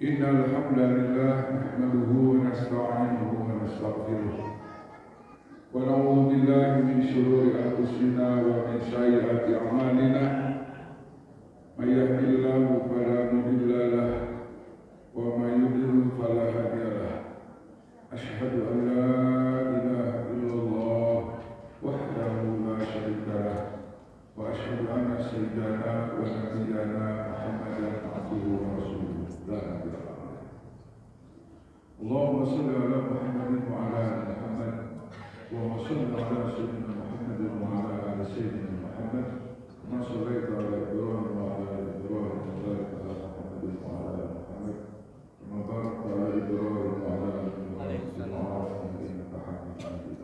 Innal hamdalillah nahmaduhu wa nasta'inuhu wa nastaghfiruh wa na'udzu billahi min shururi anfusina wa min sayyiati a'malina may yahdihillahu fala mudilla lahu wa may yudlil fala hadiya lahu asyhadu an la ilaha illallah wahdahu la syarika lahu wa asyhadu anna sayyidana wa nabiyyana Muhammadan abduhu wa rasuluh. Allahumma salli ala Muhammadin wa ala ali Muhammad wa salli ala sayyidina Muhammadin wa ala ali sayyidina Muhammad kama shallaita ala Ibrahim wa ala ali Ibrahim wa barik ala Muhammadin wa ala ali Muhammad kama barakta ala Ibrahim wa ala ali Ibrahim innaka Hamidum Majid.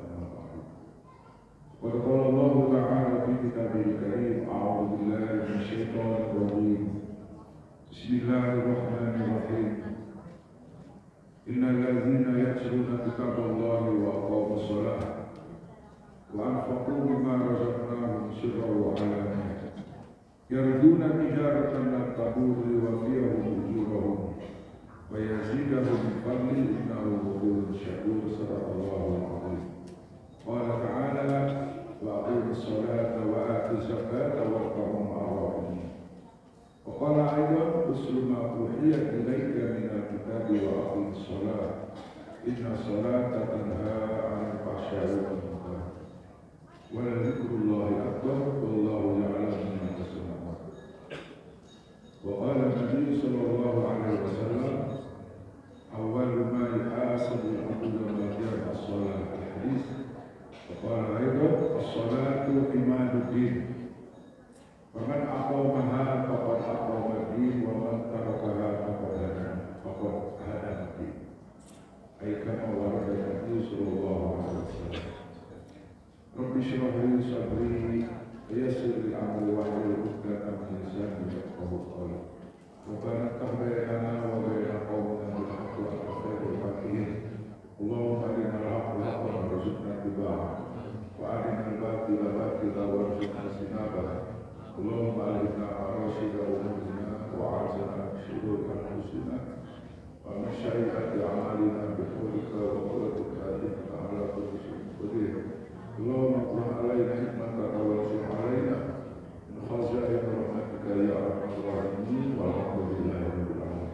Wa qala Allah ta'ala fi kitabihil karim a'udzu billahi minasy syaithanir rajim. Bismillahirrahmanirrahim. Innal ladzina yatluna kitaballahi wa aqamus shalah wa anfaqu mimma razaqnahum sirran wa 'alaniyah yarjuna tijaratan lan tabur liwafiyahum ujurahum wa yazidahum min fadlihi innahu ghafurun syakur. Sadaqallahul 'azim. Qala ta'ala wa aqimus sholata wa atuz zakata warka'u ma'ar raki'in. وقال أيضا اتل ما أوحي إليك من الكتاب وأقم الصلاة إن الصلاة تنهى عن الفحشاء والمنكر ولذكر الله أكبر والله يعلم ما تصنعون. وقال النبي صلى الله عليه وسلم أول ما يحاسب العبد يوم القيامة الصلاة الحديث. وقال أيضا الصلاة إيمان الدين ومن أقامها فقد أقام الدين ومن تركها فقد هدم الدين أي كما ورد النبي صلى الله عليه وسلم. رب اشرح لي صدري ويسر لي أمري واحلل عقدة من لساني يفقهوا قولي ربنا افتح بيننا وبين قومنا بالحق وأنت خير الفاتحين. اللهم أرنا الحق حقا وارزقنا اتباعه وأرنا الباطل باطلا وارزقنا اجتنابه. اللهم ألهمنا راشد أمورنا وأعزنا من شرور أنفسنا ومن سيئات أعمالنا بحولك وقوتك إنك على كل شيء قدير. اللهم افتح علينا حكمتك وانشر علينا من خزائن رحمتك يا أرحم الراحمين والحمد لله رب العالمين.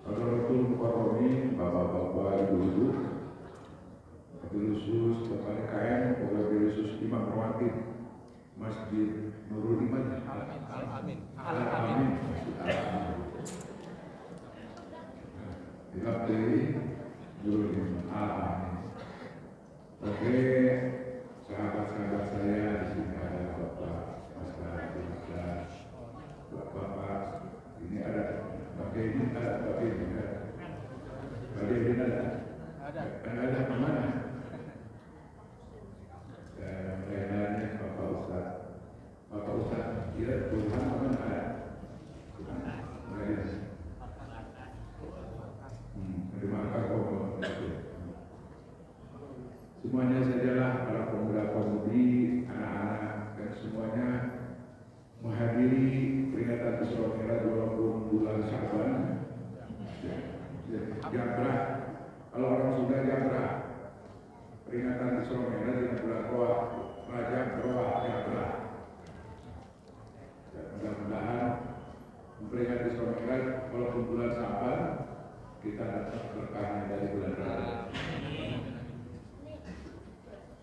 Hadratul Mukarramin, bapak-bapak, ibu-ibu, Wabil Khusus Bapak KM, Wabil Khusus Imam Rawatib Masjid Nurul Iman. Amin. Amin. Dilapti Nurul Iman. Amin. Oke, sahabat-sahabat saya di sini ada Bapak Mas Bapak, Bapak ini ada Bapak ini ada Bapak ini ada. Bapak ini ada. Ada kemana? Kayaknya Bapak Ustaz, kira Tuhan mana ada? Terima kasih. Semuanya sajalah para pemuda-pemudi, anak-anak dan semuanya menghadiri peringatan Isra Mi'raj walaupun bulan Sya'ban. Jamrah, kalau orang sudah jamrah, peringatan Isra Mi'raj di bulan Rajab, Jamrah. Mudah-mudahan memperingati Isra Mi'raj walaupun bulan Sya'ban kita dapat berkahnya dari bulan Rajab.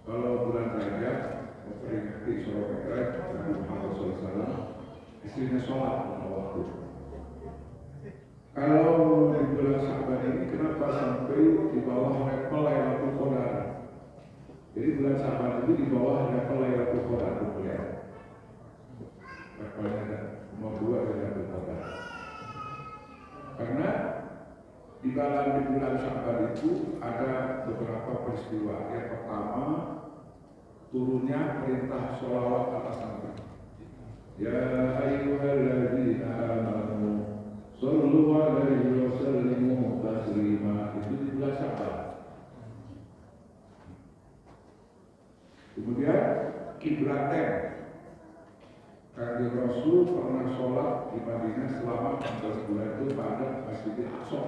Kalau bulan Rajab memperingati Isra Mi'raj Nabi Muhammad SAW istrinya sholat pada waktu. Kalau di bulan Sya'ban ini kenapa sampai di bawah level Lailatul Qadar? Jadi bulan Sya'ban itu di bawah level Lailatul Qadar kemuliaan. Levelnya nomor 2 Lailatul Qadar. Karena di dalam di bulan Sya'ban itu ada beberapa peristiwa. Yang pertama, turunnya perintah sholawat atas Nabi. Ya ayyuhalladzina amanu shollu alaihi wa sallimu taslima. Itu di bulan Sya'ban. Kemudian kiblaten Kanjeng Rasul pernah sholat di Madinah selama 16 bulan itu pada Masjidil Aqsa.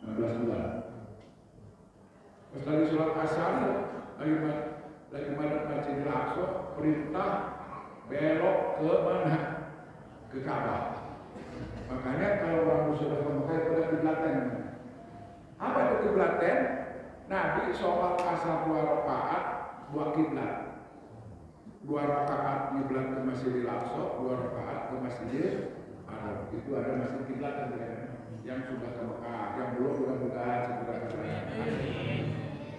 16 bulan. Pas lagi sholat asar, lagi madhab Masjidil Aqsa, perintah belok ke mana? Ke Ka'bah. Makanya kalau orang sudah ke Mekah itu ada kiblaten. Apa itu kiblaten? Nabi sholat asar 2 rakaat, 2 kiblat. 2 rakaat kiblat ke Masjidil Aqsa, 2 rakaat ke Masjidil Haram. Itu ada masjid kiblat yang sudah ke Mekah, yang belum mudah-mudahan segera ke Mekah.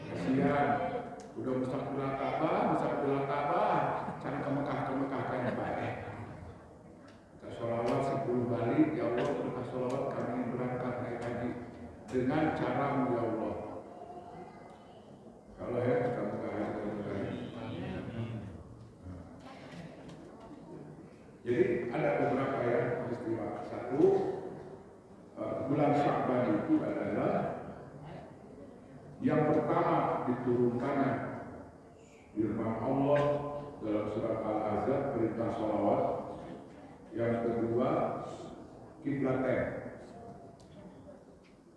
Kasihan, udah mustaqbilah Ka'bah, cari ke Mekah kan yang baik. Kita sholawat 10 balik, ya Allah kita sholawat kami berangkat naik haji dengan caramu ya Allah. Kalau ya kita buka haji. Jadi ada beberapa ya peristiwa. Satu, bulan Sya'ban itu adalah yang pertama diturunkan firman Allah dalam surat Al-Ahzab, perintah sholawat. Yang kedua, kiblaten.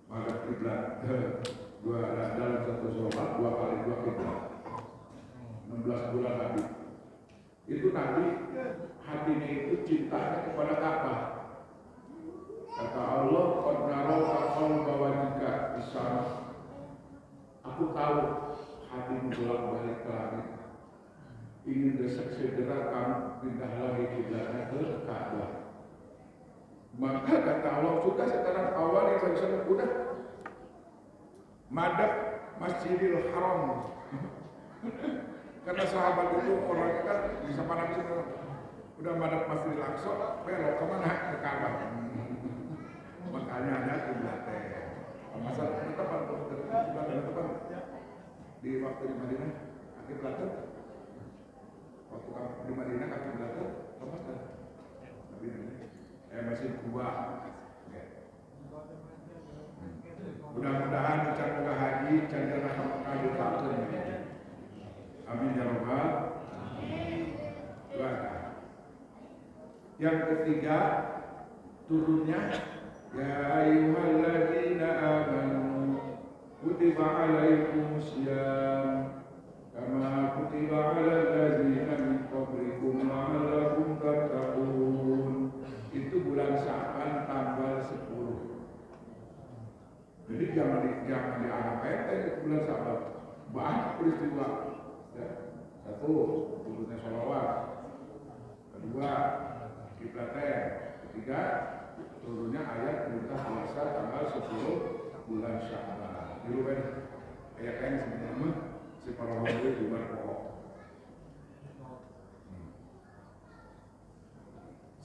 Maka kiblat dalam satu sholat 2 kali 2 kiblat. 16 bulan Nabi. Itu Nabi hatinya itu cintanya kepada Ka'bah. Kata Allah, "Qad nara qalba wajhika di sana." Aku tahu hatimu bolak-balik ke langit. Ingin segera kamu pindah lagi kiblatnya ke Ka'bah. Maka kata Allah, sudah sekarang awal yang saya udah madhab Masjidil Haram. Karena sahabat itu orangnya kan bisa pandang sini, udah madhab Masjidil Aqsa, belok kemana? Ke Ka'bah. Makanya ada kiblatnya. Masalah teman di waktu di Madinah, kiblatnya. Waktu di Madinah kaki belakang, apa kan? Masih Kuba. Mudah-mudahan ucap moga haji, candana Mekah ditakun. Amin ya Rabbal. Yang ketiga, turunnya ya ayyuhalladzina amanu kutiba alaikumusiyam kama kutiba alal ladzina min qablikum la'allakum tattaqun. Itu bulan Sya'ban tanggal 10. Jadi jangan dianggap enteng itu bulan Sya'ban. Banyak peristiwa. Ya. Satu, turunnya sholawat. Kedua, kiblaten. Ketiga, turunnya ayat perintah puasa tanggal 10 bulan Sya'ban. Di luar ayat yang sebenarnya si para wali di luar pokok.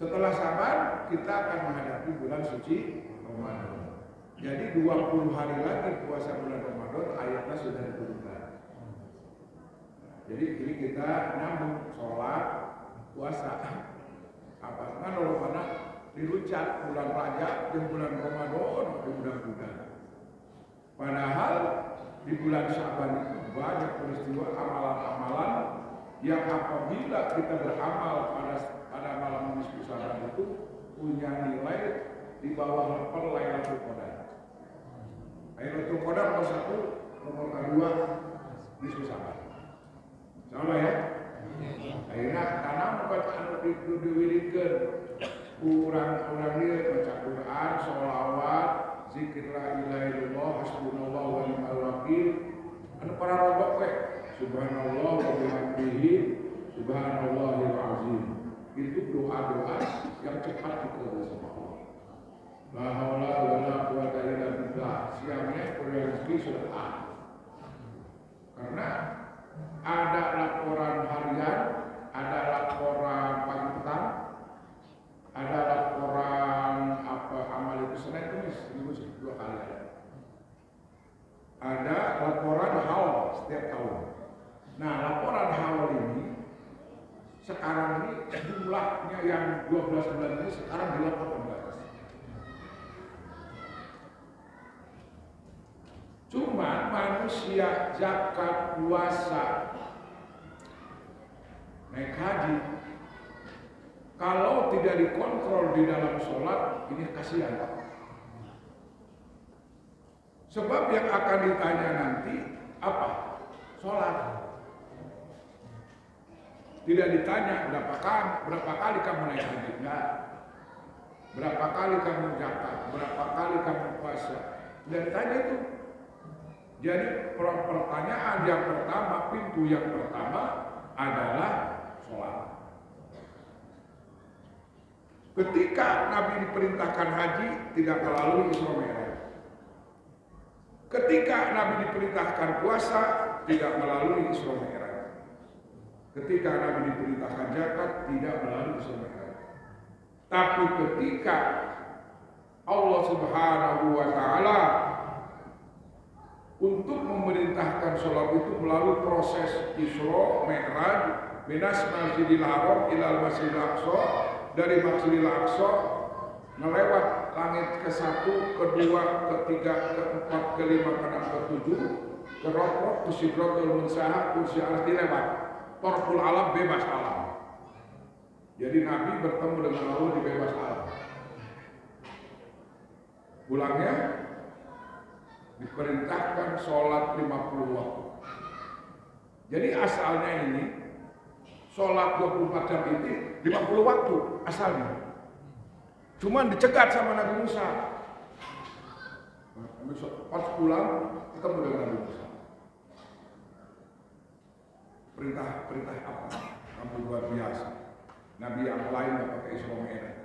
Setelah Sya'ban kita akan menghadapi bulan suci Ramadan. Jadi 20 hari lagi puasa bulan Ramadan, ayatnya sudah diturunkan. Jadi ini kita nyambung sholat, puasa. Apa? Kan kalau mana dirucat bulan Rajab dan bulan Ramadan mudah-mudahan. Padahal di bulan Sya'ban itu banyak peristiwa amalan-amalan yang apabila kita beramal pada malam nisfu Sya'ban itu punya nilai di bawah level Lailatul Qadar. Lailatul Qadar nomor 1, nomor 2 nisfu Sya'ban. Sama ya? Akhirnya karena bacaan itu diwiridkeun kurang-kurang dia baca Quran, sholawat, zikir la ilaha illallah, hasbunallah wa ni'mal wakil. Anu para robok we, subhanallah wa bihamdihi, subhanallahil azim. Itu doa-doa yang cepat dikabul sama Allah. La haula wa la quwwata illa billah. Siangnya rezeki sudah ada. Karena ada laporan harian, ada laporan pagi petang, ada laporan amal itu Senin Kamis, seminggu 2 kali ada. Ada laporan haul setiap tahun. Nah, laporan haul ini sekarang ini jumlahnya yang 12 bulan ini sekarang di 18. Cuma manusia zakat puasa naik haji Kalau tidak dikontrol di dalam sholat, ini kasihan. Sebab yang akan ditanya nanti apa? Sholat. Tidak ditanya berapa kali kamu naik haji, enggak. Berapa kali kamu zakat, berapa kali kamu puasa. Tidak ditanya itu. Jadi pertanyaan yang pertama, pintu yang pertama adalah sholat. Ketika Nabi diperintahkan haji, tidak melalui Isra Mi'raj. Ketika Nabi diperintahkan puasa, tidak melalui Isra Mi'raj. Ketika Nabi diperintahkan zakat, tidak melalui Isra Mi'raj. Tapi ketika Allah Subhanahu wa Ta'ala untuk memerintahkan sholat itu melalui proses Isra Mi'raj, minas Masjidil Haram ilal Masjidil Aqsa, dari Masjidil Aqsa melewat langit ke-1, ke-2, ke-3, ke-4, ke-5, ke-6, ke-7, ke Roh, ke Sidratul Muntaha, kursi aras dilewat. Torful alam, bebas alam. Jadi Nabi bertemu dengan Allah di bebas alam. Pulangnya diperintahkan sholat 50 waktu. Jadi asalnya ini sholat 24 jam ini 50 waktu asalnya. Cuman dicegat sama Nabi Musa. Pas pulang ketemu dengan Nabi Musa. Perintah apa? Kamu luar biasa. Nabi yang lain nggak pakai Isra Mi'raj.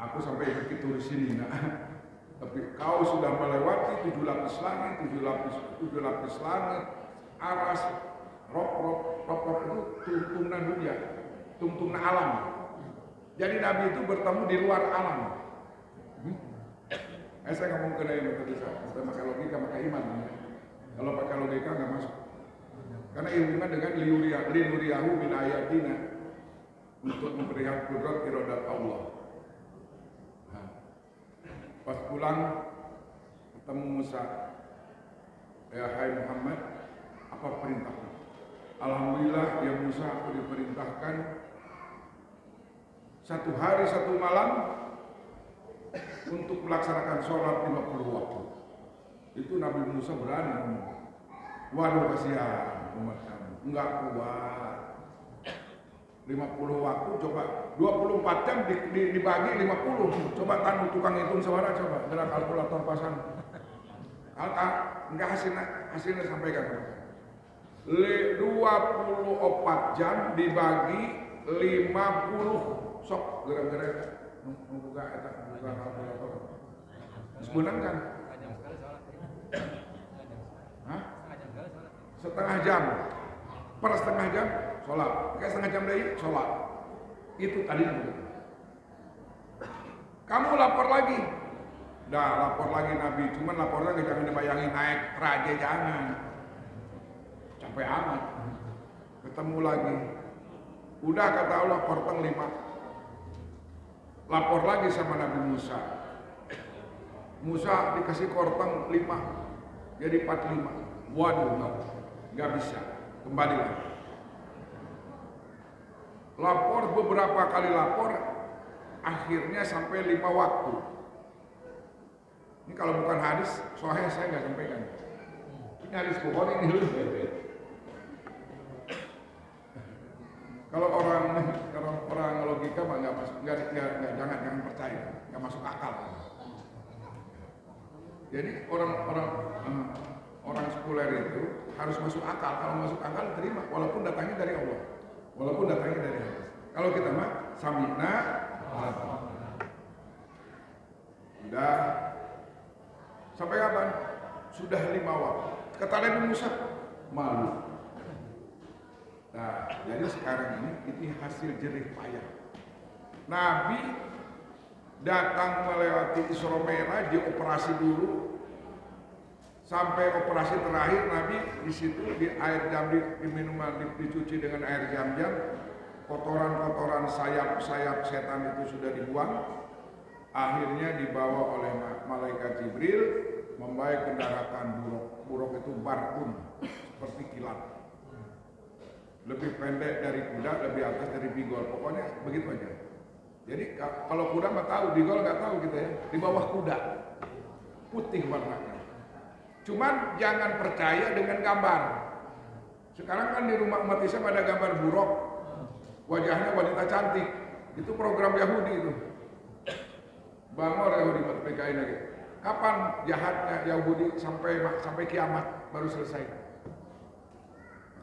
Aku sampai begitu di sini, nah. Tapi kau sudah melewati 7 lapis langit, 7 lapis langit, aras, rop itu tuntunan dunia, tuntunan alam. Jadi Nabi itu bertemu di luar alam. Saya ngomong ke Nabi tadi, saya pakai logika, pakai iman. Kalau pakai logika nggak masuk. Karena ilmunya dengan linuriyahu min ayatina, untuk memperlihatkan kudrat iradat Allah. Nah, pas pulang ketemu Musa, ya hai Muhammad, apa perintahmu? Alhamdulillah ya Musa, aku diperintahkan 1 hari 1 malam untuk melaksanakan sholat 50 waktu. Itu Nabi Musa berani ngomong. Waduh kasihan umat kamu, enggak kuat. 50 waktu, coba 24 jam dibagi 50. Coba tanu tukang hitung suara, coba dengan kalkulator pasang. Enggak hasilnya sampaikan. 24 jam dibagi 50. Sok gara-gara membuka kalkulator. Sebenarnya kan? Hah? Setengah jam. Per setengah jam sholat. Kayak setengah jam dari sholat. Itu tadi. Kamu lapor lagi. Dah lapor lagi Nabi. Cuman lapornya jangan dibayangin naik raja, jangan. Capek amat. Ketemu lagi. Udah kata Allah korteng 5. Lapor lagi sama Nabi Musa. Musa dikasih korteng 5. Jadi 45. Waduh, nggak bisa. Kembali lagi. Lapor beberapa kali lapor, akhirnya sampai 5 waktu. Ini kalau bukan hadis, soalnya saya nggak sampaikan. Ini hadis Bukhari ini dulu. Kalau orang logika mah nggak masuk, jangan percaya, nggak masuk akal. Jadi orang sekuler itu harus masuk akal. Kalau masuk akal terima, walaupun datangnya dari Allah, walaupun datangnya dari hadis. Kalau kita mah sami'na sudah sampai kapan? Sudah 5 waktu. Kata Nabi Musa, malu. Nah, jadi sekarang ini hasil jerih payah. Nabi datang melewati Isra Mi'raj, dioperasi dulu. Sampai operasi terakhir Nabi di situ di air jam minuman dicuci dengan air jam-jam. Kotoran-kotoran sayap setan itu sudah dibuang. Akhirnya dibawa oleh malaikat Jibril membawa kendaraan buruk. Buruk itu barkun seperti kilat. Lebih pendek dari kuda, lebih atas dari bigol. Pokoknya begitu aja. Jadi kalau kuda nggak tahu, di gol nggak tahu gitu ya. Di bawah kuda, putih warnanya. Cuman jangan percaya dengan gambar. Sekarang kan di rumah umat Islam ada gambar buruk, wajahnya wanita cantik. Itu program Yahudi itu. Bangor Yahudi PKI lagi. Kapan jahatnya Yahudi sampai kiamat baru selesai?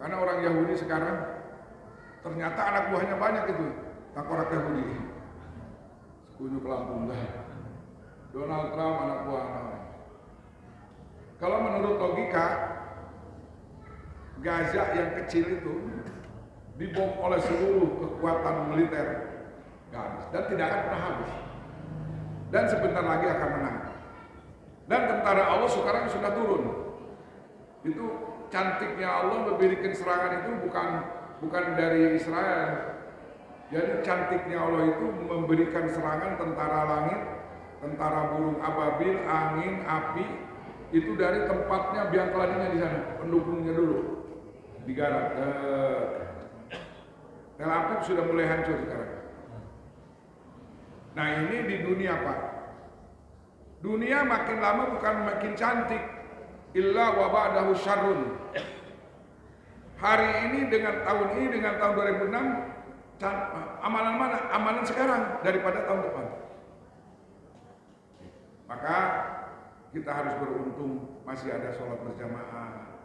Karena orang Yahudi sekarang ternyata anak buahnya banyak itu, tengkorak Yahudi. Sekunyuk Lampung dah. Donald Trump anak buah. Kalau menurut logika, Gaza yang kecil itu dibom oleh seluruh kekuatan militer nggak habis dan tidak akan pernah habis. Dan sebentar lagi akan menang. Dan tentara Allah sekarang sudah turun. Itu cantiknya Allah memberikan serangan itu bukan dari Israel. Jadi cantiknya Allah itu memberikan serangan tentara langit, tentara burung ababil, angin, api, itu dari tempatnya biang keladinya di sana, pendukungnya dulu digarap. Tel Aviv sudah mulai hancur sekarang. Nah ini di dunia Pak. Dunia makin lama bukan makin cantik. Illa wa ba'dahu syarrun. Hari ini dengan tahun 2006, amalan mana? Amalan sekarang daripada tahun depan. Maka kita harus beruntung masih ada sholat berjamaah,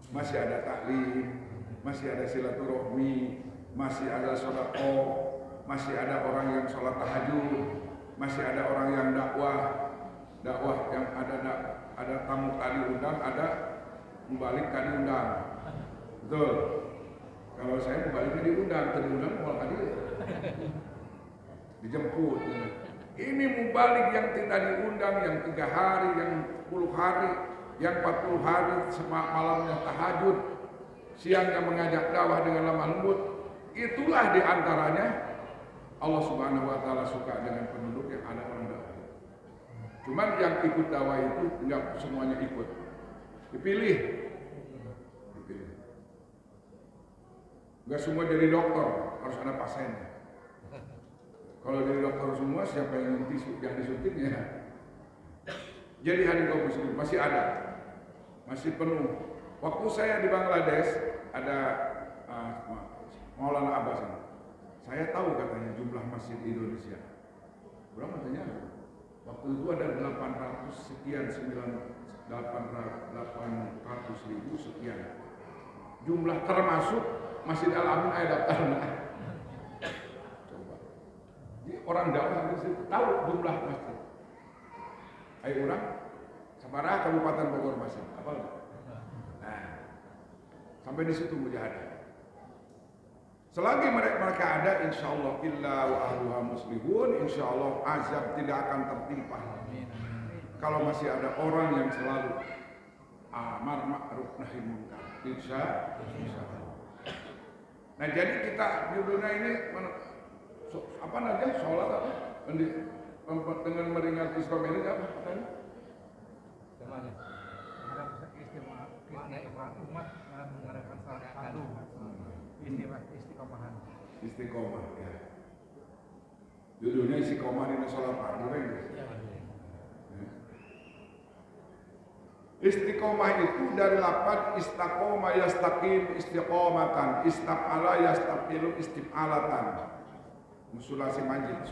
masih ada taklim, masih ada silaturahmi, masih ada sholat masih ada orang yang sholat tahajud, masih ada orang yang dakwah yang ada tamu tadi undang, ada membalik tadi undang. Betul. Kalau saya membaliknya diundang mau tadi dijemput. Ini mubalik yang tidak diundang, yang 3 hari, yang 10 hari, yang 40 hari, malamnya tahajud, siangnya mengajak dakwah dengan lemah lembut. Itulah diantaranya Allah Subhanahu Wa Taala suka dengan penduduk yang ada orang dakwah. Cuman yang ikut dakwah itu enggak semuanya ikut, dipilih. Enggak semua jadi dokter, harus ada pasiennya. Kalau dari dokter semua, siapa yang disuntiknya? Jadi hari kaum muslim masih ada, masih penuh. Waktu saya di Bangladesh ada Maulana Abbas. Saya tahu katanya jumlah masjid di Indonesia. Berapa katanya? Waktu itu ada 800 sekian, 800 ribu sekian. Jumlah termasuk Masjid Al-Amin ada daftarnya. Orang dakwah di situ tahu jumlah masjid. Ayo orang, Sabaraha Kabupaten Bogor masjid. Apa? Nah, sampai di situ mujahadah. Selagi mereka ada, insya Allah illa wa ahluha muslihun, insya Allah azab tidak akan tertimpa. Kalau masih ada orang yang selalu amar ma'ruf nahi munkar, insya Allah. Nah jadi kita di dunia ini apa namanya, sholat apa? Dengan meringat istiqomah ini apa katanya? Temanya. Makna umat mengadakan salat fardu. Istiqomahan. Istiqomah ya. Judulnya istiqomah ini sholat fardu kan? Istiqomah itu dari lafaz istaqoma yastaqim istiqomatan, istaf'ala yastafilu istif'alatan. Sulasi majid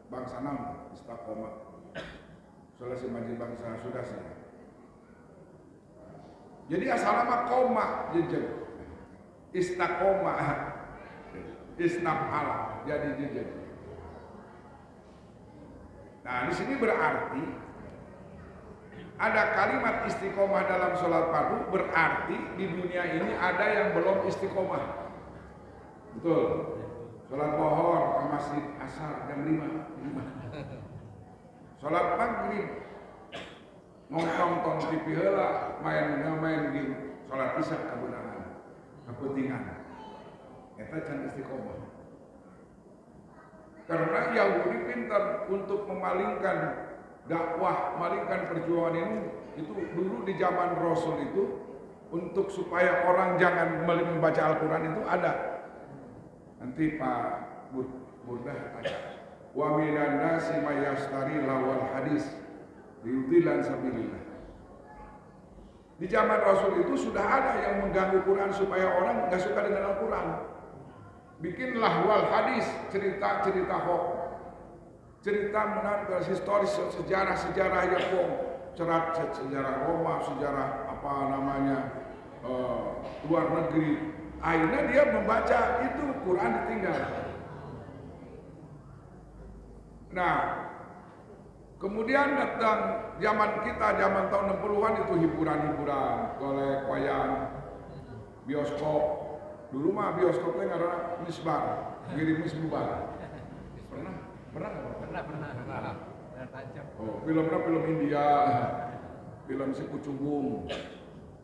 bangsa nam istaqomah. Sulasi majid bangsa Sudasi. Jadi asal nama koma jejeg. Istaqomah istaf'ala jadi jejeg. Nah, di sini berarti ada kalimat istiqomah dalam sholat fardu, berarti di dunia ini ada yang belum istiqomah. Betul. Sholat pohor ke masjid asar jam 5. Sholat maghrib nonton TV heula, main game, sholat isya kebenaran, kepentingan. Eta can istiqomah. Karena Yahudi pintar untuk memalingkan dakwah, malingkan perjuangan ini. Itu dulu di zaman Rasul itu, untuk supaya orang jangan membaca Al-Quran itu ada. Nanti Pak Burdah ada Wa minan nasi may yashtari lawal hadis liyudillan sabilillah. Di zaman Rasul itu sudah ada yang mengganggu Quran supaya orang nggak suka dengan Al-Quran. Bikin lahwal hadis, cerita-cerita hoax, cerita menarik historis, sejarah-sejarah yang bohong, sejarah Roma, sejarah apa namanya luar negeri. Akhirnya dia membaca itu Quran ditinggal. Nah, kemudian datang zaman kita, zaman tahun 60-an itu hiburan-hiburan, golek, wayang, bioskop. Dulu mah bioskopnya nggak ada misbar, ngirim misbar. Pernah. Oh, filmnya film India, film si Kucubung,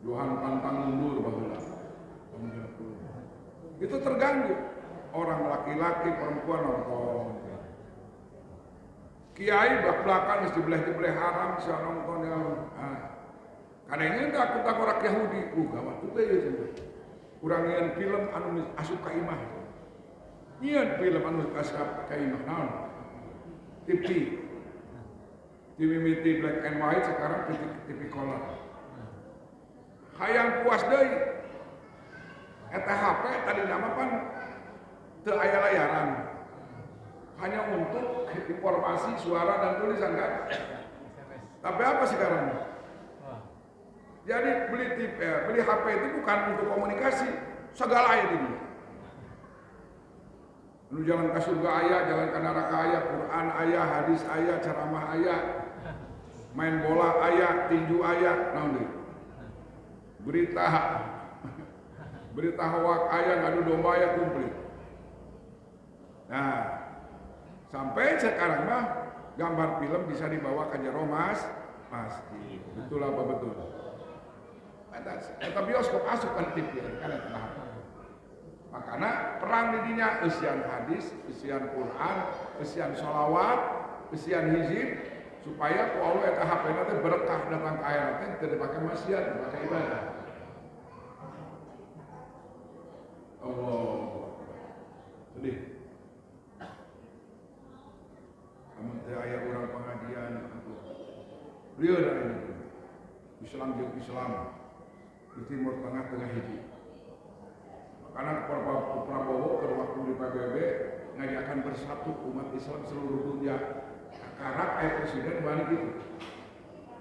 Johan Pantang Mundur baheula. Itu terganggu. Orang laki-laki, perempuan nonton. Kiai belak-belakan mesti belah haram bisa nonton yang kadangnya enggak kita orang Yahudi, gawat juga ya cenah. Urang nyeun film anu asup ka imah. Nyeun film anu asup ka imah naon? TV. TV black and white sekarang TV color. Hayang puas deui. Eta HP tadi nama pan teu aya layaran. Hanya untuk informasi, suara dan tulisan kan. Tapi apa sekarang? Jadi beli HP itu bukan untuk komunikasi, segala ayat ini. Lu jalan ke surga ayat, jalan ke neraka ayat, Quran ayat, hadis ayat, ceramah ayat, main bola ayat, tinju ayat, naon deui? Berita hoak ayat, ngadu domba ayat komplit. Nah, sampai sekarang mah gambar film bisa dibawa ke jero mas, pasti. Betul apa betul? Eta bioskop asup kan TV kana tahap. Makanya perang didinya isian hadis, isian Quran, isian sholawat, isian hizib supaya ku Allah eta HP-na teh berkah datang ka akhirat teh teu dipake maksiat, dipake ibadah. Allah. Sedih. Amun teh aya urang pengajian lieur ini. Islam jeung Islam di Timur Tengah hiji. Karena Prabowo ke waktu di PBB ngajakan bersatu umat Islam seluruh dunia. Karena ayat presiden balik itu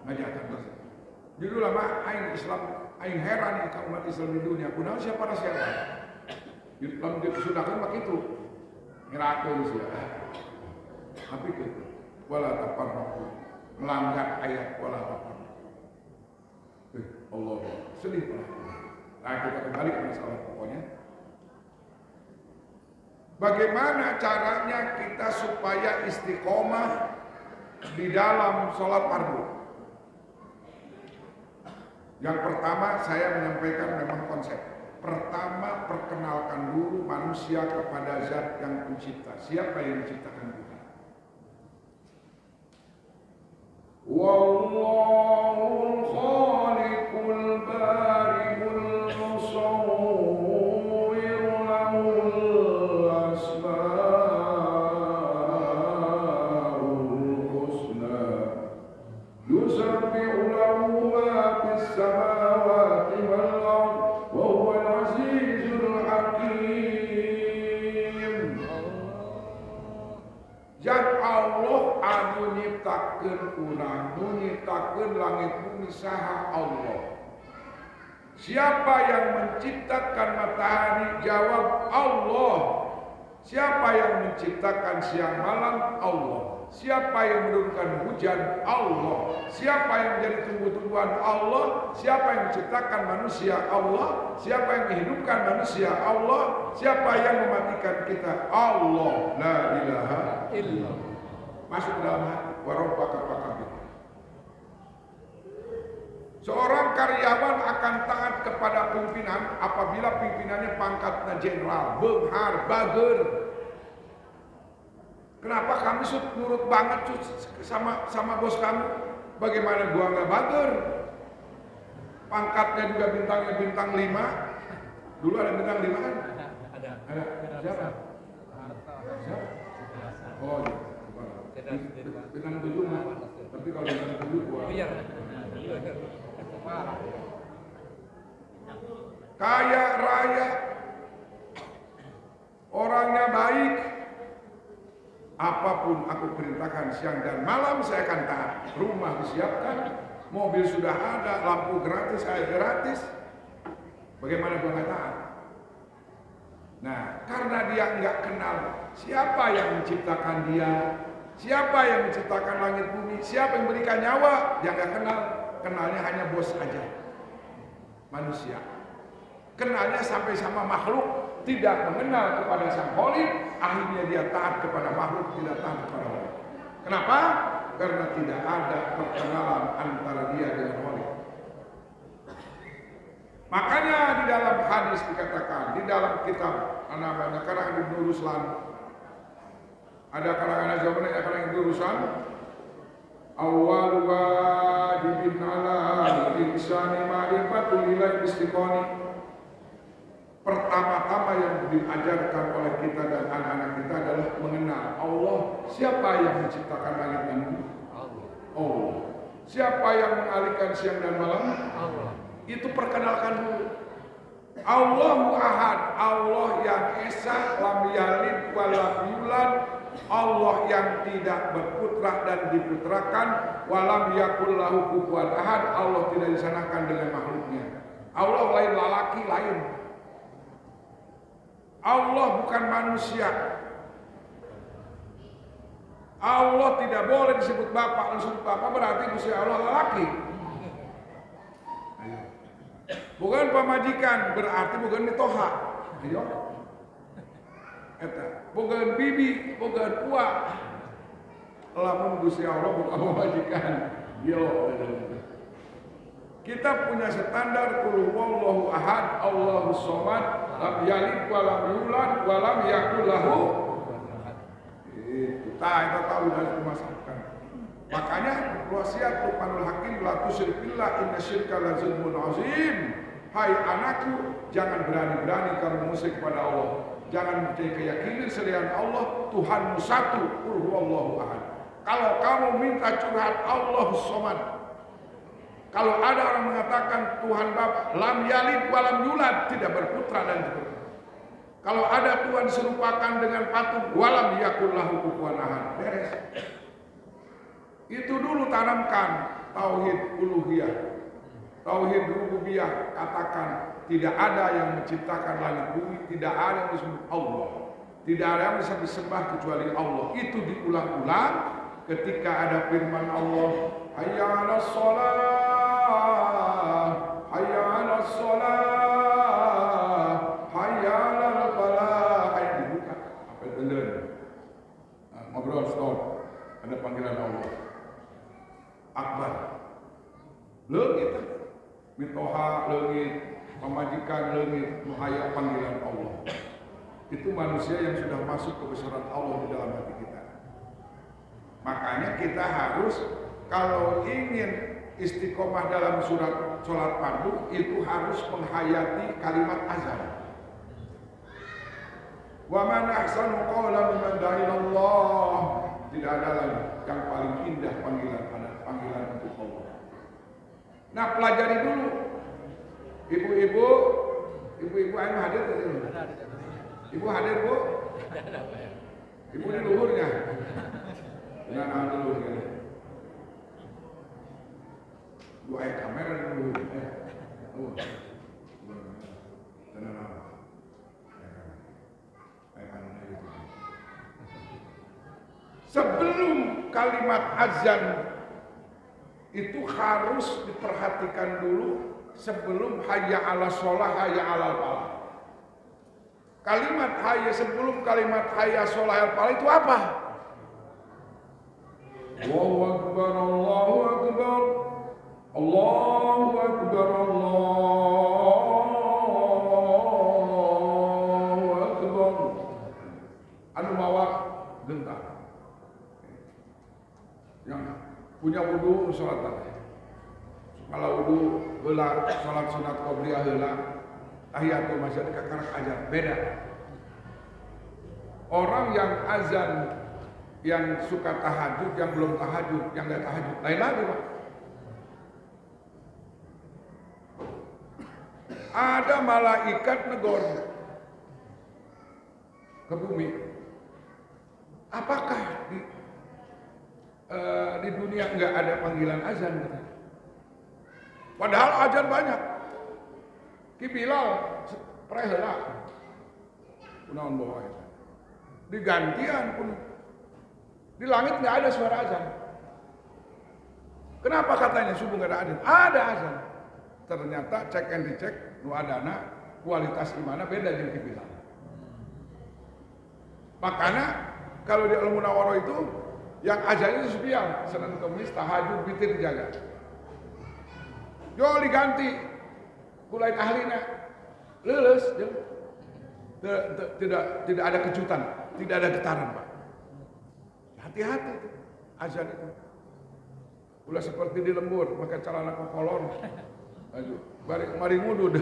ngajakan bersatu. Jadi lama aing Islam, aing heran ke umat Islam di dunia. Kunaon siapa siapa? Islam disudahkan begitu. Ngirakeun sia. Tapi itu wala tafarraqu melanggar ayat wala tafarraqu. Allah sedih pula. Nah kita kembali ke masalah pokoknya. Bagaimana caranya kita supaya istiqomah di dalam sholat fardu? Yang pertama saya menyampaikan memang konsep. Pertama perkenalkan dulu manusia kepada zat yang pencipta. Siapa yang menciptakan kita? Wallahul khaliqul bari'ul musawwir lahul asmaul husna yusabbihu lahu ma fis samawati wal ardh wa huwal azizul hakim. Zat Allah anu nyiptakeun urang, nu nyiptakeun langit bumi saha Allah. Siapa yang menciptakan matahari? Jawab Allah. Siapa yang menciptakan siang malam? Allah. Siapa yang menurunkan hujan? Allah. Siapa yang menjadi tumbuh-tumbuhan? Allah. Siapa yang menciptakan manusia? Allah. Siapa yang menghidupkan manusia? Allah. Siapa yang mematikan kita? Allah. La ilaha illallah. Masuk dalam hati. Warabbaka fakabbir. Seorang karyawan akan taat kepada pimpinan apabila pimpinannya pangkatnya jenderal, benghar, bager. Kenapa kami nurut banget sama bos kamu? Bagaimana gua nggak bager? Pangkatnya juga bintangnya bintang 5. Dulu ada bintang 5 kan? Ada. Siapa? Siapa? Oh iya. bintang 7 mah. Tapi kalau bintang 7 kuat. Biar. Parah. Kaya raya, orangnya baik, apapun aku perintahkan siang dan malam saya akan taat. Rumah disiapkan, mobil sudah ada, lampu gratis, air gratis. Bagaimana gua nggak taat? Nah, karena dia nggak kenal siapa yang menciptakan dia, siapa yang menciptakan langit bumi, siapa yang berikan nyawa, dia nggak kenal. Kenalnya hanya bos aja, manusia. Kenalnya sampai sama makhluk, tidak mengenal kepada sang Khalik, akhirnya dia taat kepada makhluk, tidak taat kepada Allah. Kenapa? Karena tidak ada perkenalan antara dia dengan Khalik. Makanya di dalam hadis dikatakan, di dalam kitab anak-anak karangan Ibnu Ruslan, ada karangan zaman ada karangan Ibnu Ruslan, awal wajibin ala insani ma'rifatul ilahi istiqoni. Pertama-tama yang diajarkan oleh kita dan anak-anak kita adalah mengenal Allah. Siapa yang menciptakan langit dan bumi? Allah. Siapa yang mengalihkan siang dan malam? Allah. Itu perkenalkan dulu. Allahu Ahad, Allah yang esa, lam yalid wa lam yulad, Allah yang tidak berputra dan diputrakan, walam yakul lahu kufuwan ahad, Allah tidak disanakan dengan makhluknya. Allah lain lalaki lain. Allah bukan manusia. Allah tidak boleh disebut bapak. Disebut bapak berarti Gusti Allah lelaki. Bukan pamajikan berarti bukan mitoha. Ayo. Eta, bukan bibi, bukan uak. Lamun Gusti Allah bukan pamajikan. Yo. Kita punya standar qul huwallahu ahad, Allahus samad, lam yalid wa lam yulad wa lam yakul lahu. Itu kita tahu dari pemasakan. Makanya wasiat Luqmanul Hakim la tusyrik billah inna syirka la zulmun azim. Hai anakku, jangan berani-berani kamu musyrik kepada Allah. Jangan mempunyai keyakinan selain Allah, Tuhanmu satu, qul huwallahu ahad. Kalau kamu minta curhat Allahus samad. Kalau ada orang mengatakan Tuhan Bapa, lam yalid walam yulad, tidak berputra dan berputra. Kalau ada Tuhan serupakan dengan patung, walam yakul lahu kufuwan ahad. Beres. Itu dulu tanamkan tauhid uluhiyah, tauhid rububiyah. Katakan tidak ada yang menciptakan langit bumi, tidak ada yang disebut Allah, tidak ada yang bisa disembah kecuali Allah. Itu diulang-ulang ketika ada firman Allah, hayya 'alas shalah. Hayya 'alas shalah, hayya 'alal falah. Ayat dibuka. Apa itu bener? Ngobrol stop. Ada panggilan Allah. Akbar. Leungit. Mitoha leungit, pemajikan leungit, hayya panggilan Allah. Itu manusia yang sudah masuk kebesaran Allah di dalam hati kita. Makanya kita harus kalau ingin istiqomah dalam sholat fardu itu harus menghayati kalimat azan. Wa man ahsanu qawlan mimman da'a ilallah. Tidak ada lagi yang paling indah panggilan untuk Allah. Nah, pelajari dulu. Ibu-ibu ayo hadir tadi. Ibu hadir, Bu? Ibu di luhurnya. Dengan dulu gitu. Dua ayat kamera dulu. Tenang. Sebelum kalimat azan itu harus diperhatikan dulu sebelum hayya 'ala shalah, hayya 'alal falah. Kalimat hayya sebelum kalimat hayya shalah al falah itu apa? Allahu akbar, Allahu akbar. Allahu akbar, Allahu akbar. Anu mawa gentar. Yang punya wudu salat tadi. Kalau wudu heula salat sunat qabliyah heula, tahiyatul masjid kakarak azan beda. Orang yang azan yang suka tahajud, yang belum tahajud, yang nggak tahajud, lain lagi Pak. Ada malaikat negor ke bumi. Apakah di dunia nggak ada panggilan azan? Padahal azan banyak. Ki Bilal preheula kunaon bawa itu. Digantian pun di langit nggak ada suara azan. Kenapa katanya subuh nggak ada azan? Ada azan. Ternyata cek and dicek nu adana kualitas imana beda jeung Ki Bilal. Makanya kalau di Al-Munawwarah itu yang azannya sepial, Senin Kamis tahajud witir dijaga. Jo diganti kulain ahlina leuleus tidak ada kejutan, tidak ada getaran, Pak. Hati-hati itu azan itu. Ulah seperti di lembur pakai celana kokolor. Aduh, mari ngudud.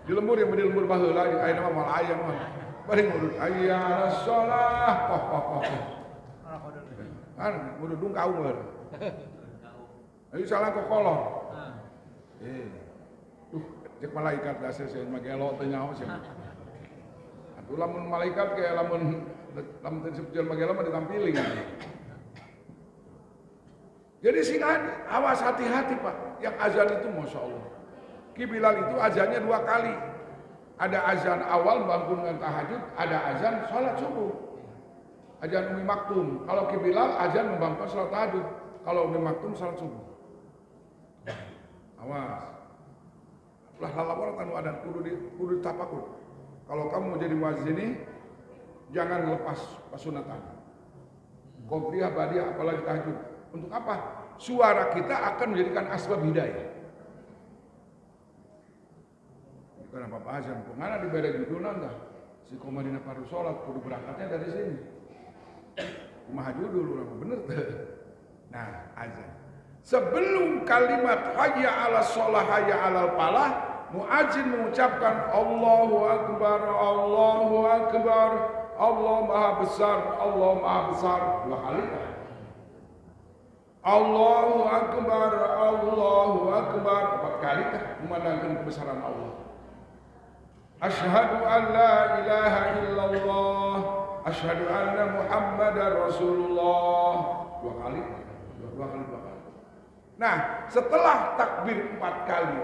Di lembur yang di lembur baheula di ayeuna mah mal ayam mah. Mari ngudud ayya shalah. Kan ngudud dungkau meureun. Ayo salah kokolor. Tuh, cek malaikat da seuseun mah gelo teh nyaho sih. Atuh lamun malaikat kayak lamun teu disebutkeun mah gelo mah ditampili. Jadi singan, awas hati-hati Pak. Yang azan itu Masya Allah. Ki Bilal itu azannya 2 kali. Ada azan awal bangunkan tahajud, ada azan sholat subuh. Azan Umi Maktum. Kalau Ki Bilal azan membangunkan sholat tahajud. Kalau Umi Maktum sholat subuh. Awas. Lah lalapor tanu adan kudu tapakur. Kalau kamu mau jadi muazzin ini, jangan lepas pasunatan. Qobliyah, badiah, apalagi tahajud. Untuk apa? Suara kita akan menjadikan asbab hidayah. Bukan apa-apa azan. Pengana di beda judulnya enggak. Si komadina paru sholat, kudu berangkatnya dari sini. Kumaha judul, bener tuh. Nah, azan. Sebelum kalimat hayya ala sholah, hayya ala falah, muadzin mengucapkan Allahu Akbar, Allahu Akbar, Allah Maha Besar, Allah Maha Besar. 2 kali kan? Allahu Akbar, Allahu Akbar. 4 kali kan memandangkan kebesaran Allah. Asyhadu an la ilaha illallah, asyhadu anna Muhammadar Rasulullah. 2 kali. 2 kali. Nah, setelah takbir 4 kali,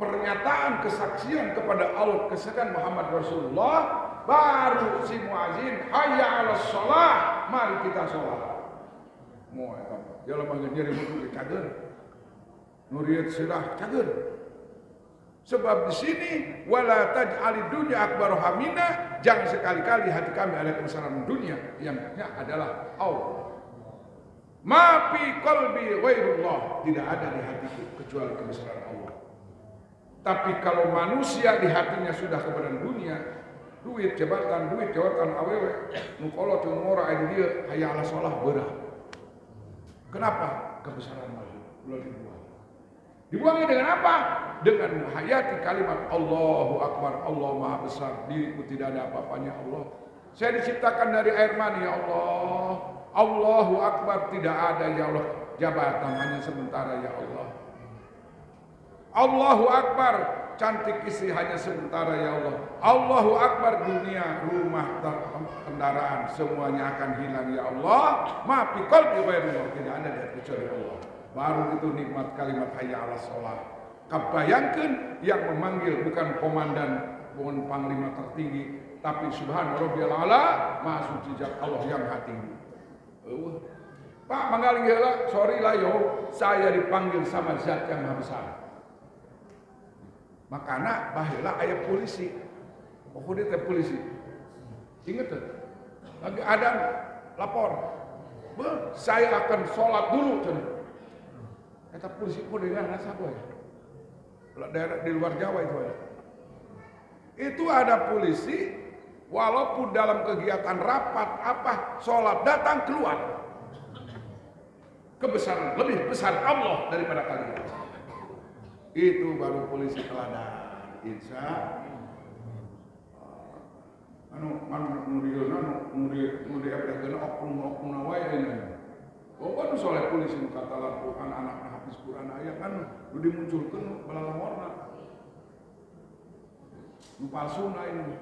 pernyataan kesaksian kepada Allah, kesaksian Muhammad Rasulullah, baru si muazin hayya 'alas shalah, mari kita sholat. Moe eta. Jalan mah nyeri mutu cager. Nuriat sirah cager. Sebab di sini wala taj'alid dunya akbar hamina, jangan sekali-kali hati kami ada kebesaran dunia yang adalah Allah. Ma fi qalbi ghairullah, tidak ada di hatiku kecuali kebesaran Allah. Tapi kalau manusia di hatinya sudah kepada dunia, duit jabatan awewe, nu kolot teu ngora aya dieu hayya 'alas shalah beurah. Kenapa? Kebesaran Allah belum dibuang. Dibuangnya dengan apa? Dengan menghayati kalimat Allahu Akbar, Allah Maha Besar, diriku tidak ada apa-apanya Allah. Saya diciptakan dari air mani ya Allah. Allahu Akbar, tidak ada ya Allah jabatan, hanya sementara ya Allah. Allahu Akbar, cantik istri hanya sementara ya Allah. Allahu Akbar, dunia, rumah, kendaraan semuanya akan hilang ya Allah. Ma fi qalbi ghairullah, tidak ada di hati kecuali Allah. Baru itu nikmat kalimat hayya 'alas shalah. Kabayangkeun yang memanggil bukan komandan, bukan panglima tertinggi, tapi subhana rabbiyal a'la, maha suci zat Allah yang hati. Pak manggaling heula, sorry lah yo, saya dipanggil sama zat yang maha besar. Makanya baheula aya polisi. Pokoknya teh polisi. Ingat tuh. Lagi ada lapor. Saya akan sholat dulu tuh. Eta polisi pun dengar nasa boy. Daerah di luar Jawa itu ya. Itu ada polisi walaupun dalam kegiatan rapat apa sholat datang keluar. Kebesaran lebih besar Allah daripada kalian. Itu baru polisi teladan. Insya nu digeuna nu dieprekeun oknum wae ini. Oh, kan soleh polisi nu katalan Quran anak hafiz Quran aya kan nu dimunculkeun balalangorna. Nu palsuna ini.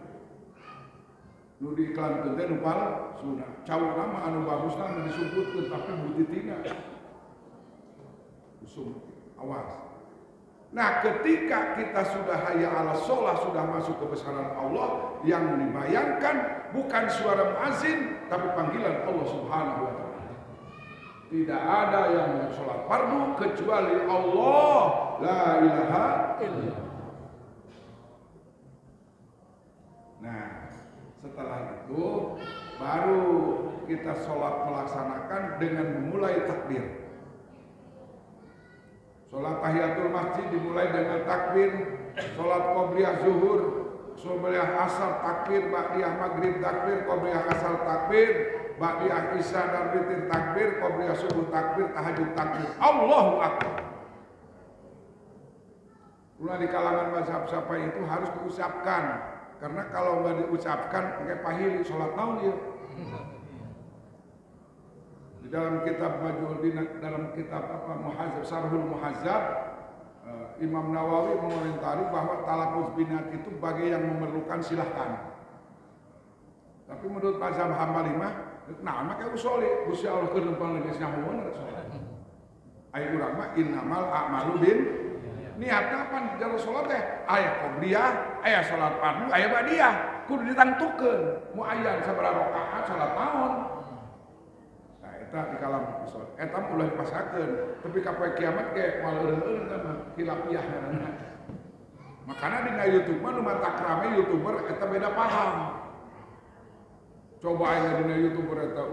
Nu diiklankeun teh nu palsuna. Cawuk nama anu bagusna nu disebutkeun tapi buktinya. Usum awas. Nah, ketika kita sudah hayya 'alas shalah, sudah masuk kebesaran Allah, yang dibayangkan bukan suara muazin tapi panggilan Allah Subhanahu wa taala. Tidak ada yang sholat fardu kecuali Allah, la ilaha illallah. Nah, setelah itu baru kita sholat melaksanakan dengan memulai takbir. Sholat tahiyatul masjid dimulai dengan takbir, sholat qobliyah zuhur, qobliyah asar takbir, ba'diyah maghrib takbir, qobliyah asar takbir, ba'diyah isya dan witir takbir, qobliyah subuh takbir, tahajud takbir. Allahu akbar. Mulai di kalangan mazhab Syafi'i itu harus diucapkan, karena kalau nggak diucapkan pakai pahili sholat naon ya. Di dalam kitab dalam kitab Muhazzab Syarhul Muhazzab, Imam Nawawi mengomentari bahwa talafuz binat itu bagi yang memerlukan silahkan. Tapi menurut mazhab Hambali mah, nah maka usoli, Gusti Allah keur lempang geus nyahoeun rek salat. Ai urang mah innamal a'malu bin niatna pan jalur salat teh aya qobliyah, aya salat fardu, aya ba'diyah, kudu ditangtukeun. Mu aya sabaraha rakaat salat naon? Eta di kalam usul. Eta ulah dipasakeun, tapi kapoe kiamat ge moal eureun-eureun teh mah khilafiyah ngaranna. Makana dina YouTube mah nu matak rame YouTuber eta beda paham. Coba aya dina YouTuber eta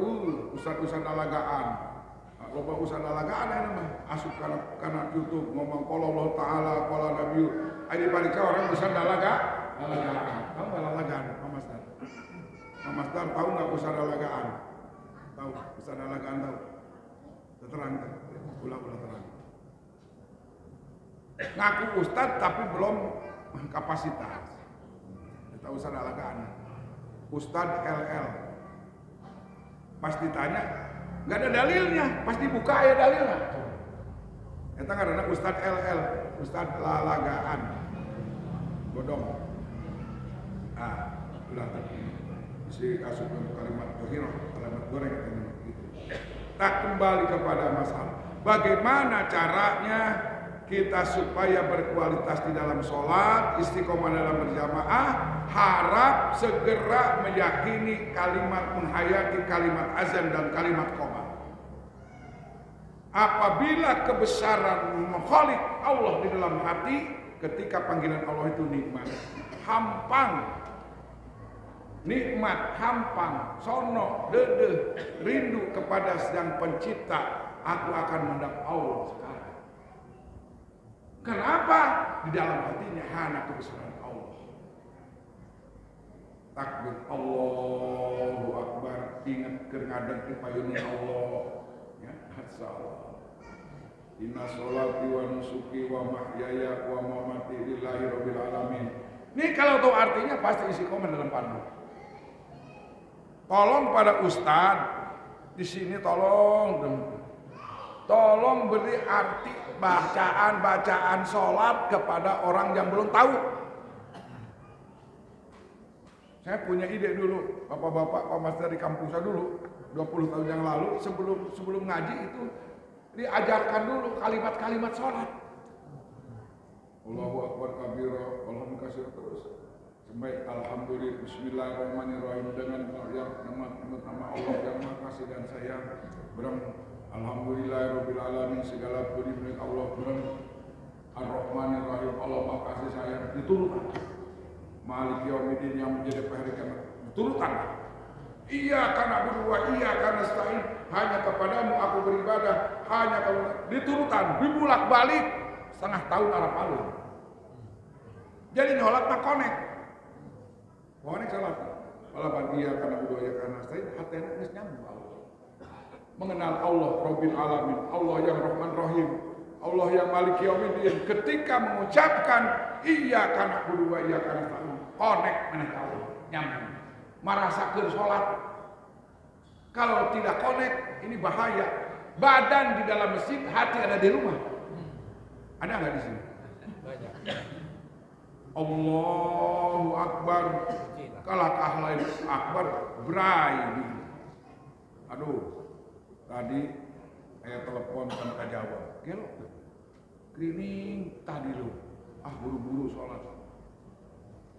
ustad-ustad alagaan. Loba ustad alagaan aya mah asup kana YouTube ngomong qala Allah taala qala Nabi. Aya dibalik orang ustad alagaan. Tahu alagaan Pak Masdar tahu enggak ustad alagaan? Tahu, Ustaz alagaan tahu. Terang, ulah terang. Ngaku Ustaz tapi belum kapasitas. Kita Ustaz alagaan. Ustaz LL. Pas ditanya, nggak ada dalilnya. Pas dibuka ya dalilnya. Kita ngarana Ustaz LL, Ustaz lalagaan. Bodong. Ulah tadi. Si asup kalimat tohiro, kalimat goreng gitu. Tak kembali kepada masalah. Bagaimana caranya kita supaya berkualitas di dalam sholat, istiqomah dalam berjamaah, harap segera meyakini kalimat menghayati kalimat azan dan kalimat qomat. Apabila kebesaran mengkhalik Allah di dalam hati, ketika panggilan Allah itu nikmat, hampang. Nikmat, hampang, sono, dedeh, rindu kepada Sang Pencipta, aku akan mendapat Allah sekarang. Kenapa? Di dalam hatinya hanya kebesaran Allah. Takbir Allahu Akbar, ingat ngadeg payunna Allah. Ya, asal. Inna sholati wa nusuki wa mahyaya wa mamati lillahi rabbil alamin. Ini kalau tahu artinya pasti isi komen dalam pandu. Tolong pada ustadz di sini tolong beri arti bacaan sholat kepada orang yang belum tahu. Saya punya ide dulu, bapak-bapak Pak Master di kampus saya dulu 20 tahun yang lalu sebelum ngaji itu diajarkan dulu kalimat-kalimat sholat. Allahu Akbar kabira, Allahu kasir terus. Baik, alhamdulillah, bismillahirrahmanirrahim, dengan nama Allah yang Maha Kasih dan Sayang. Alhamdulillahirabbil alamin, segala puji milik Allah. Ar-Rahmanirrahim, Allah Maha Kasih Sayang. Diturutan. Malik Yaumiddin yang menjadi hari kiamat. Diturutan. Iyyaka na'budu wa iyyaka nasta'in. Hanya kepadamu aku beribadah. Hanya kepadamu. Diturutan, dibulak-balik setengah tahun arah palung. Jadi nyolat mah connect. Pokoknya salat. Walaupun dia karena budaya karena saya hatena geus nyambung Allah. Mengenal Allah Rabbil Alamin, Allah yang Rahman Rahim, Allah yang Malik Yaumiddin. Ketika mengucapkan iyyaka na'budu wa iyyaka nasta'in, connect dengan Allah, nyambung. marasakeun salat. Kalau tidak connect, ini bahaya. Badan di dalam masjid, hati ada di rumah. Ada nggak di sini? Banyak. Allahu Akbar. Kalau lain Akbar, berai. Aduh, tadi saya telepon sama Kak Jawa. Gelo, cleaning tadi lo. Buru-buru sholat.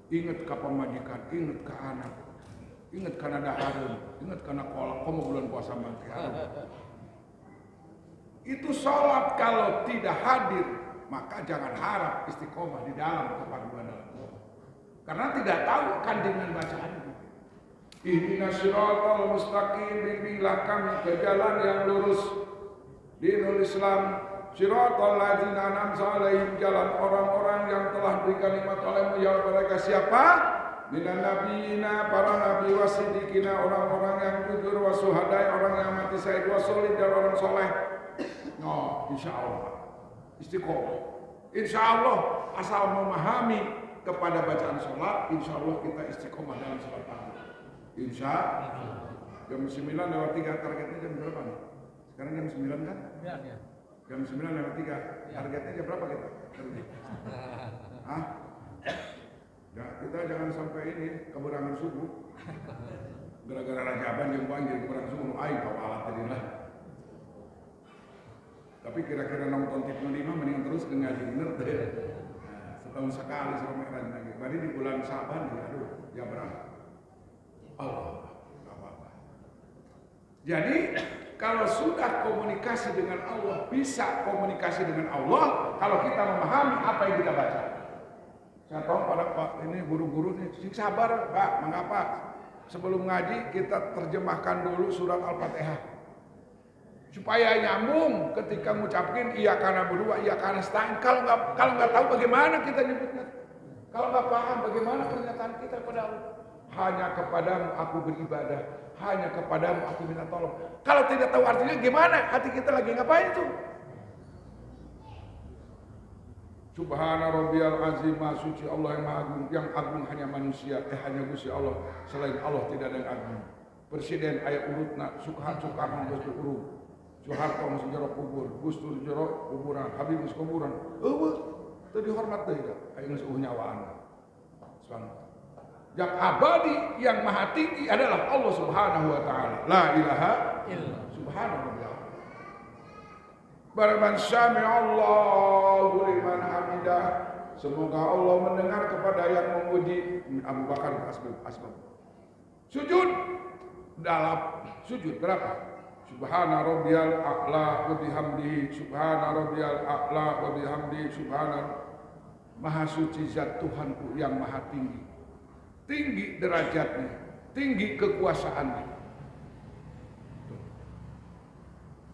Ingat ke pemajikan, ingat ke anak. Ingat karena dahareun, ingat karena kolak, kamu bulan puasa mati. Itu sholat kalau tidak hadir, maka jangan harap istiqomah di dalam kepaduan dalam Allah. Karena tidak tahu kandungan bacaan. Ihdinas siratal mustaqim, bimbinglah kami ke jalan yang lurus. Dinul Islam, siratal ladzina an'amta 'alaihim, jalan orang-orang yang telah diberikan nikmat oleh-Mu ya mereka siapa? Minan nabiyina, para nabi, wasidikina, orang-orang yang jujur, wasuhadai, orang yang mati syahid, wasolid, dan orang soleh. No, insya Allah istiqomah. Insya Allah asal memahami kepada bacaan sholat, insya Allah kita istiqomah dalam sholat tahajud. Insya Allah. Jam 9:03 targetnya jam berapa nih? Sekarang jam 9 kan? Ya. Jam 9:03 targetnya jam berapa kita? Hah? Ya, kita jangan sampai ini keberangan subuh. Gara-gara Rajaban yang banjir keberangan subuh, bawa alat tadi lah. Tapi kira-kira nonton TV 5 mendingan terus ke ngaji bener deh. Setahun sekali sama lagi. Baru di bulan Saban, aduh, ya berapa? Allah, nggak apa-apa. Jadi kalau sudah komunikasi dengan Allah, bisa komunikasi dengan Allah kalau kita memahami apa yang kita baca. Saya tahu pada Pak ini guru-guru nih, sabar Pak, mengapa? Sebelum ngaji kita terjemahkan dulu surat Al-Fatihah. Supaya nyambung ketika ngucapin iya karena berdua, iya karena nasta'in. Kalau nggak tahu bagaimana kita nyebutnya. Kalau nggak paham bagaimana pernyataan kita kepada Allah. Hanya kepadamu aku beribadah, hanya kepadamu aku minta tolong. Kalau tidak tahu artinya gimana? Hati kita lagi ngapain itu? Subhana rabbiyal azim, maha suci Allah yang maha agung. Yang agung hanya manusia, hanya Gusti Allah. Selain Allah tidak ada yang agung. Presiden ayat urutna Soekarno geus urut. Soeharto masih jero kubur, Gus Dur jero kuburan, Habib geus kuburan. Teu dihormat deui da, aya geus nyawaan. Subhanallah. Yang abadi, yang maha tinggi adalah Allah Subhanahu wa taala. La ilaha illallah. Subhanallah. Barman sami'allahu liman hamidah. Semoga Allah mendengar kepada yang memuji. Abu Bakar asbab. Sujud dalam sujud berapa? Subhana rabbiyal a'la wa bihamdihi, subhana rabbiyal a'la wa bihamdihi, subhana. Maha suci zat Tuhanku yang maha tinggi. Tinggi derajatnya, tinggi kekuasaannya.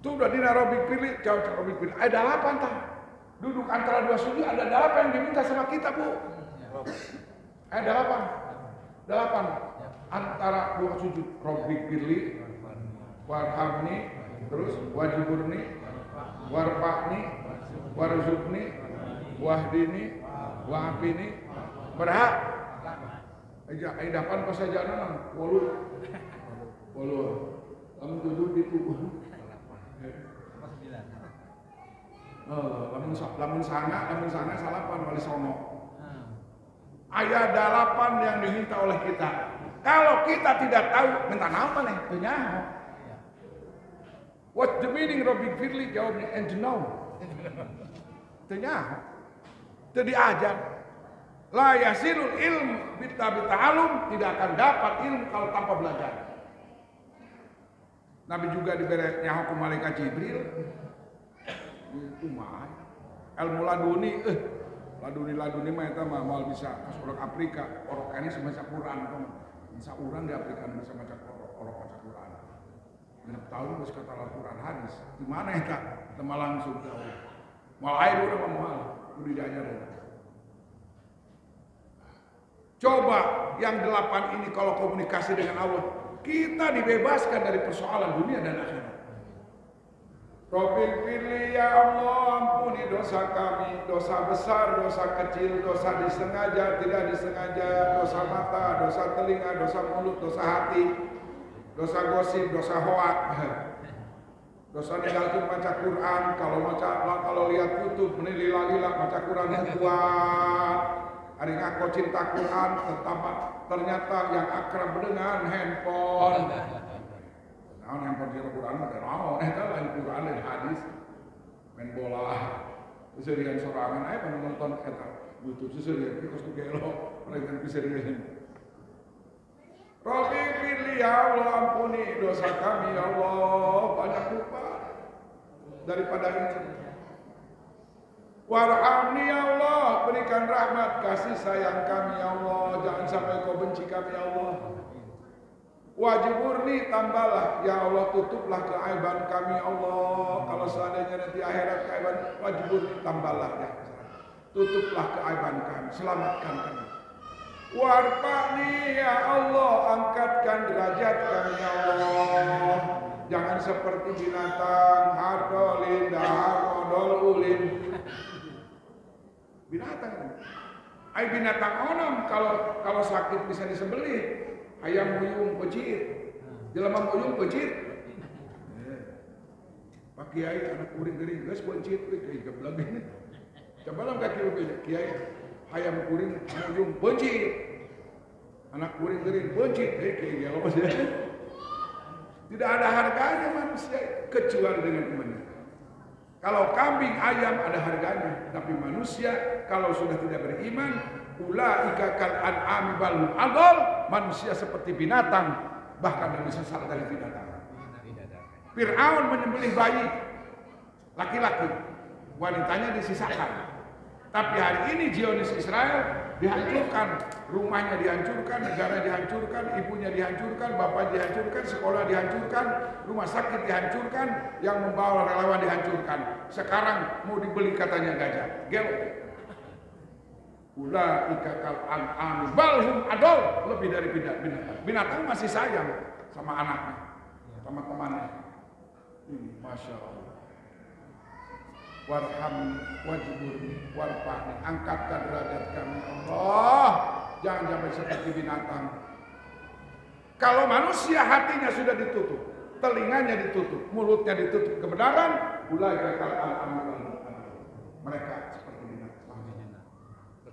Tuh udah dina robik pilih, jauh robik pilih. Ada apa entah? Duduk antara dua sujud, ada apa yang diminta sama kita, Bu? Ada apa? Delapan. Antara dua sujud, robik pilih, warhamni, terus wajiburni, warfa'ni, warzukni, wahdini, wa'afini, berhak. Dapan pas saja nang, walu, kamu duduk di tubuh. Lamun sana salapan wali sono. Ayat 8 yang diminta oleh kita. Kalau kita tidak tahu, minta nama nih, penyaho. What's the meaning Robin Firly? Jawabnya, and know. Penyaho. Itu diajar. La yasilul ilmu bita'alum, tidak akan dapat ilmu kalau tanpa belajar. Nabi juga diberi nyaho ku malaikat Jibril. Itu mah ilmu laduni laduni mah eta mah moal bisa ka orang Afrika, orang ini semacam Quran kan. Bisa urang di Afrika bisa maca orang maca Quran. Genep tahun geus kata Al-Quran hadis. Di mana eta? Teu langsung teh. Moal aya urang moal kudu diajar. Coba yang 8 ini kalau komunikasi dengan Allah, kita dibebaskan dari persoalan dunia dan akhirat. Robbil firli ya Allah, ampuni dosa kami, dosa besar, dosa kecil, dosa disengaja, tidak disengaja, dosa mata, dosa telinga, dosa mulut, dosa hati, dosa gosip, dosa hoak, dosa ninggalkeun maca Quran, kalau lihat YouTube meni lila maca Quran kuat. Hari ngaku cinta Quran, ternyata yang akrab dengan handphone. Nah, handphone cinta Quran mah naon eta lain Quran lain hadis. Main bola. Seserian sorangan aya panu nonton eta YouTube seserian geus tu gelo, lain seserian. Rabbi firli ya Allah, ampuni dosa kami ya Allah, banyak lupa daripada ini. Warhamni ya Allah, berikan rahmat kasih sayang kami ya Allah, jangan sampai kau benci kami ya Allah. Wajiburni tambahlah ya Allah, tutuplah keaiban kami ya Allah. Kalau seandainya nanti akhirat keaiban, wajiburni tambahlah ya. Tutuplah keaiban kami, selamatkan kami. Warfa'ni ya Allah, angkatkan derajat kami ya Allah. Jangan seperti binatang hadolin daharodol ulin. Binatang, binatang onom kalau sakit bisa disembelih. Ayam buyung pecit, jelema buyung pecit. Pak Kiai anak kuring geuning geus pecit we geblek ini. Coba lang kaki Kiai, ayam kuring buyung pecit. Anak kuring geuning pecit, Kiai gelo sih. Tidak ada harganya manusia kecuali dengan iman. Kalau kambing ayam ada harganya, tapi manusia kalau sudah tidak beriman, ulaika kal an'ami bal hum adall, manusia seperti binatang, bahkan lebih sesat dari binatang. Fir'aun menyembelih bayi laki-laki, wanitanya disisakan. Tapi hari ini Zionis Israel dihancurkan, rumahnya dihancurkan, negara dihancurkan, ibunya dihancurkan, bapak dihancurkan, sekolah dihancurkan, rumah sakit dihancurkan, yang membawa relawan dihancurkan. Sekarang mau dibeli katanya gajah. Gelo. Ulaika kal an'ami bal hum adall, lebih dari binatang. Binatang masih sayang sama anaknya, sama temannya. Ini Masya Allah. Warhamni wajburni warfa'ni, angkatkan derajat kami Allah, jangan sampai seperti binatang. Kalau manusia hatinya sudah ditutup, telinganya ditutup, mulutnya ditutup kebenaran, ulaika kal an'ami bal hum adall, mereka seperti binatang.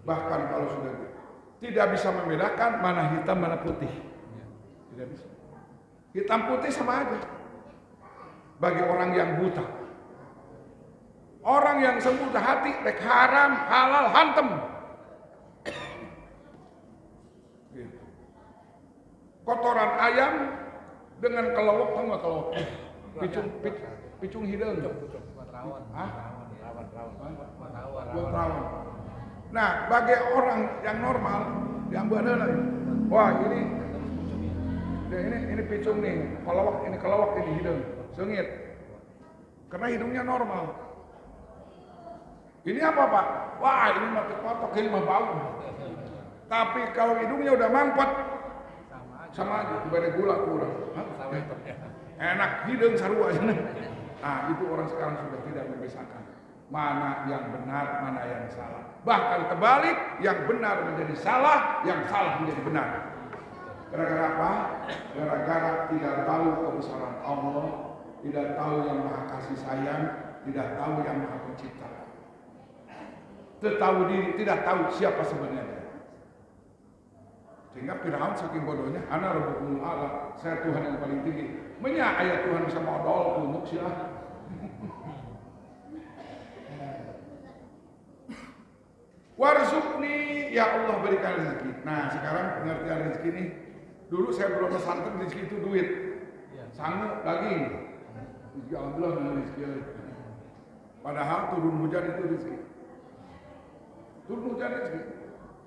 Bahkan kalau sudah tidak bisa membedakan mana hitam mana putih, tidak bisa. Hitam putih sama aja bagi orang yang buta. Orang yang sembuh hati, rek haram, halal, hantem. Gitu. Kotoran ayam dengan kelowok, tahu nggak kelowok? Picung hidung. Rawan. Nah, bagi orang yang normal, yang benar, wah ini picung nih, kelowok ini hidung, sengit. Karena hidungnya normal. Ini apa Pak? Wah ini mah kepotok, ini mah bau. Tapi kalau hidungnya udah mampet, sama aja, diberi gula kurang. Enak hidung sarua aja. Nah itu orang sekarang sudah tidak membedakan mana yang benar, mana yang salah. Bahkan terbalik, yang benar menjadi salah, yang salah menjadi benar. Gara-gara apa? Gara-gara tidak tahu kebesaran Allah, tidak tahu yang Maha Kasih Sayang, tidak tahu yang Maha Pencipta. Tahu diri, tidak tahu siapa sebenarnya. Sehingga Fir'aun saking bodohnya, ana rabbukumul a'la, saya Tuhan yang paling tinggi. Menya ayat Tuhan bisa modal kumuk silah. Warzuqni, ya Allah berikan rezeki. Nah sekarang pengertian rezeki ini, dulu saya belum pesantren, rezeki itu duit, sangu daging. Rezeki alhamdulillah dengan rezeki. Padahal turun hujan itu rezeki. Turun hujan rezeki.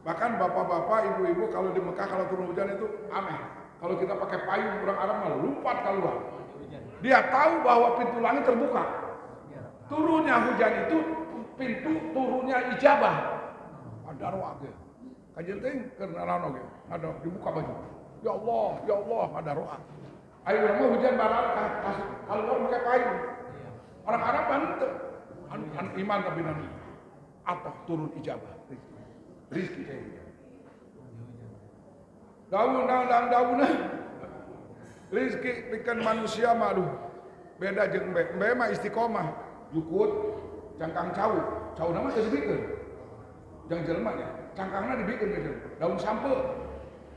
Bahkan bapak-bapak, ibu-ibu kalau di Mekah kalau turun hujan itu aneh. Kalau kita pakai payung orang Arab malah lompat keluar. Dia tahu bahwa pintu langit terbuka. Turunnya hujan itu pintu turunnya ijabah. Ada roh ge. Kajian teh keur naon ge. Ada dibuka baju. Ya Allah, ada roh. Ayo urang hujan barang keluar pakai payung. Orang Arab henteu. Anu iman tapi nanu atau turun ijabah. Rizki saya. Daun. Rizki pikeun manusia mah aduh. Beda jeung embe mah istiqomah. Jukut cangkang cau nama teu dibikeun. Jeung jelema nya, cangkangna dibikeun ke daun sampe.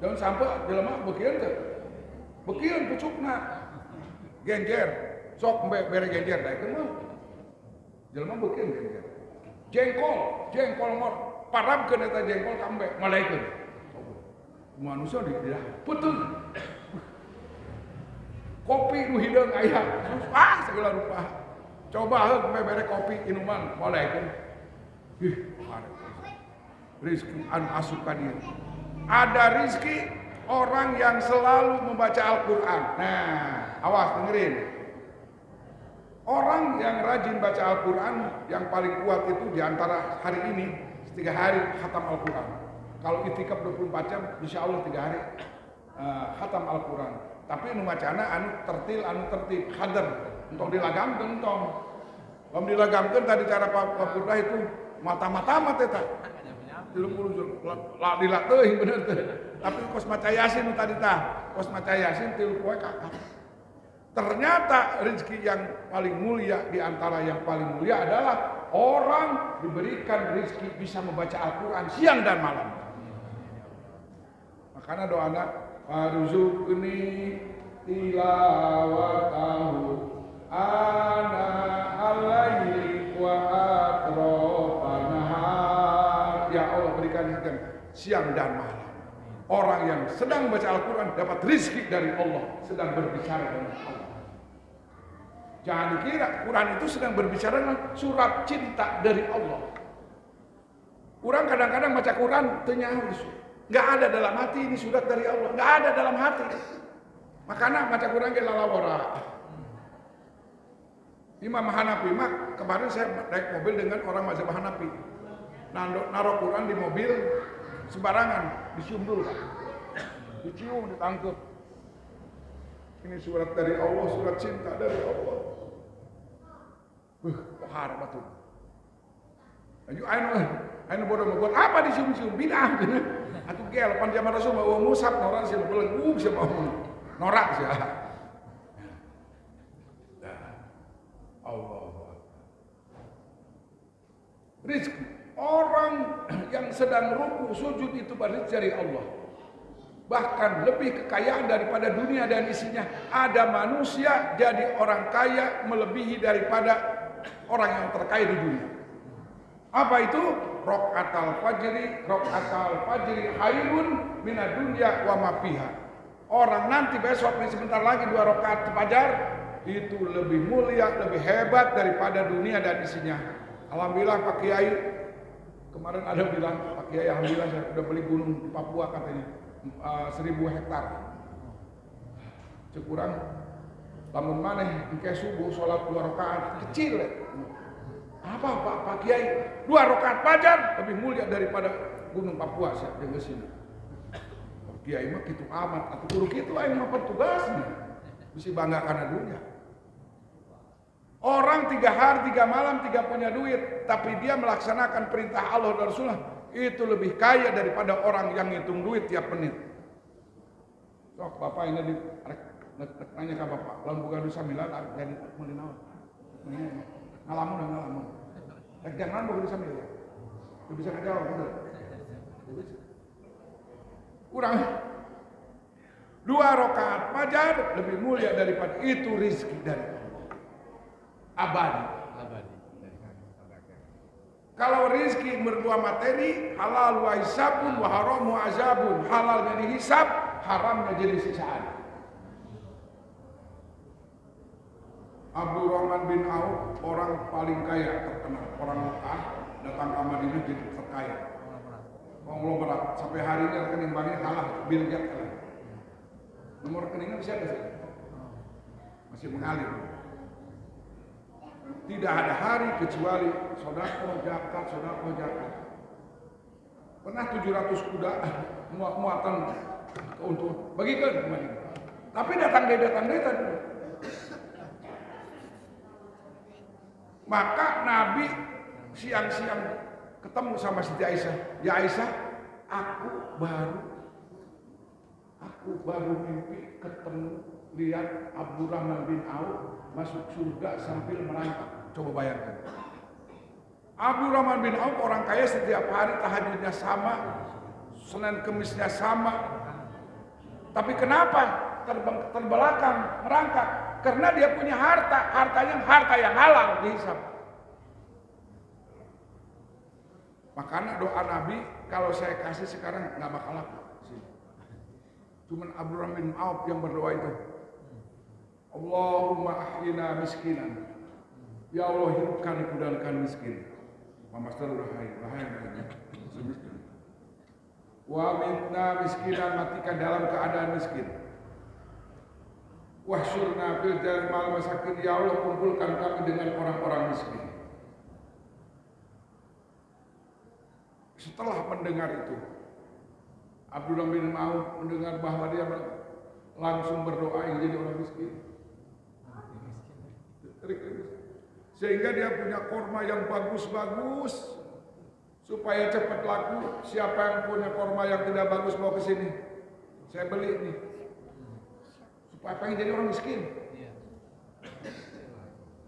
Daun sampe jelema beukeun teu? Beukeun pucukna. Genjer. Sok embe bere genjer daekeun mah. Jelema beukeun genjer. Jengkol mor parabkeun eta jengkol ka embe malaikeun. Manusia di peuteung. Kopi nu hideung aya. Segala rupa. Coba heuk bere kopi inuman malaikeun. Rizki anu asup ka dieu. Ada rizki orang yang selalu membaca Al-Quran. Nah, awas dengerin. Orang yang rajin baca Al-Quran yang paling kuat itu diantara hari ini 3 hari khatam Al-Quran. Kalau itikaf 24 jam, insya Allah 3 hari khatam Al-Quran. Tapi nu macana anu tertib hadar untuk dilagamkeun tong. Lamun dilagamkeun tadi cara Pak Purdah itu mata-mata eta. 30 lah dilateuh bener teh. Tapi kos maca Yasin nu tadi tah, kos maca Yasin 3 poe kakak. Ternyata rezeki yang paling mulia di antara yang paling mulia adalah orang diberikan rezeki bisa membaca Al-Qur'an siang dan malam. Makanya doana warzuqni tilawatahu ana alaihi wa atrofan nahar. Ya Allah berikan rezeki siang dan malam. Orang yang sedang baca Al-Quran dapat rezeki dari Allah, sedang berbicara dengan Allah. Jangan dikira Quran itu sedang berbicara dengan surat cinta dari Allah. Orang kadang-kadang baca Quran tenyahu, nggak ada dalam hati ini surat dari Allah, nggak ada dalam hati. Makanya baca Quran ke lalawara. Imam Hanafi mak kemarin saya naik mobil dengan orang mazhab Hanafi. Naruh Quran di mobil sembarangan, dicium dulu Pak. Dicium, ditangkep. Ini surat dari Allah, surat cinta dari Allah. Pohar betul. Ayo anu bodoh buat apa dicium-cium bid'ah gitu. Atuh gel pan zaman Rasul mau musab norak sih belum bisa mau norak sih. Allah. Rizki orang yang sedang ruku sujud itu baris dari Allah. Bahkan lebih kekayaan daripada dunia dan isinya. Ada manusia jadi orang kaya melebihi daripada orang yang terkaya di dunia. Apa itu? Rok'atal fajri hayrun minad dunya wa ma fiha. Orang nanti besok ini sebentar lagi 2 rakaat fajar itu lebih mulia, lebih hebat daripada dunia dan isinya. Alhamdulillah Pak Kiai kemarin ada bilang, Pak Kiai alhamdulillah saya udah beli gunung di Papua katanya 1000 hektar. Cekurang lamun maneh engke subuh salat 2 rakaat kecil. Apa Pak Kiai? 2 rakaat fajar lebih mulia daripada gunung Papua saya jeung sini. Pak Kiai mah kitu amat atuh kudu kitu aing mah petugasna. Bisa bangga karena dunia. Orang 3 hari 3 malam 3 punya duit, tapi dia melaksanakan perintah Allah dan Rasulullah itu lebih kaya daripada orang yang ngitung duit tiap menit. Sok bapak ini nanya ke bapak, lalu bukan bisa milan jadi mulai naon. Ngalamun. Jangan bukan bisa milan. Itu bisa ngejawab betul. Kurang 2 rakaat fajar lebih mulia daripada itu rizki dari Allah. Abadi. Kalau rizki berdua materi, halal wa hisabun wa haramu azabun. Halalnya dihisab, haramnya jadi siksaan. Abdurrahman bin Auf orang paling kaya terkenal, orang Mekah datang ke Madinah jadi terkaya. Konglomerat sampai hari ini rekening banknya kalah Bill Gates. Nomor rekeningnya bisa ada sih? Masih mengalir. Tidak ada hari kecuali sedekah zakat. Pernah 700 kuda muatan keuntungan bagikan kembali. Tapi datang deh tadi. Maka Nabi siang-siang ketemu sama Siti Aisyah. Ya Aisyah, aku baru mimpi ketemu lihat Abdurrahman bin Auf masuk surga sambil merangkak. Coba bayangkan. Abdurrahman bin Auf orang kaya, setiap hari tahajudnya sama, Senin Kemisnya sama. Tapi kenapa terbelakang, merangkak? Karena dia punya harta yang halal dihisap. Makanya doa Nabi, kalau saya kasih sekarang nggak bakal laku. Cuman Abdurrahman bin Auf yang berdoa itu. Allahumma ahyina miskinan. Ya Allah, hidupkan kudankan miskin. Master rahai miskin. Wa mitna miskinan, matikan dalam keadaan miskin. Wahsyurna fil jamal masakin, ya Allah kumpulkan kami dengan orang-orang miskin. Setelah mendengar itu, Abdullah bin Auf mendengar bahwa dia langsung berdoa ingin jadi orang miskin. Sehingga dia punya korma yang bagus-bagus supaya cepat laku. Siapa yang punya korma yang tidak bagus mau ke sini, saya beli nih. Supaya pengen jadi orang miskin.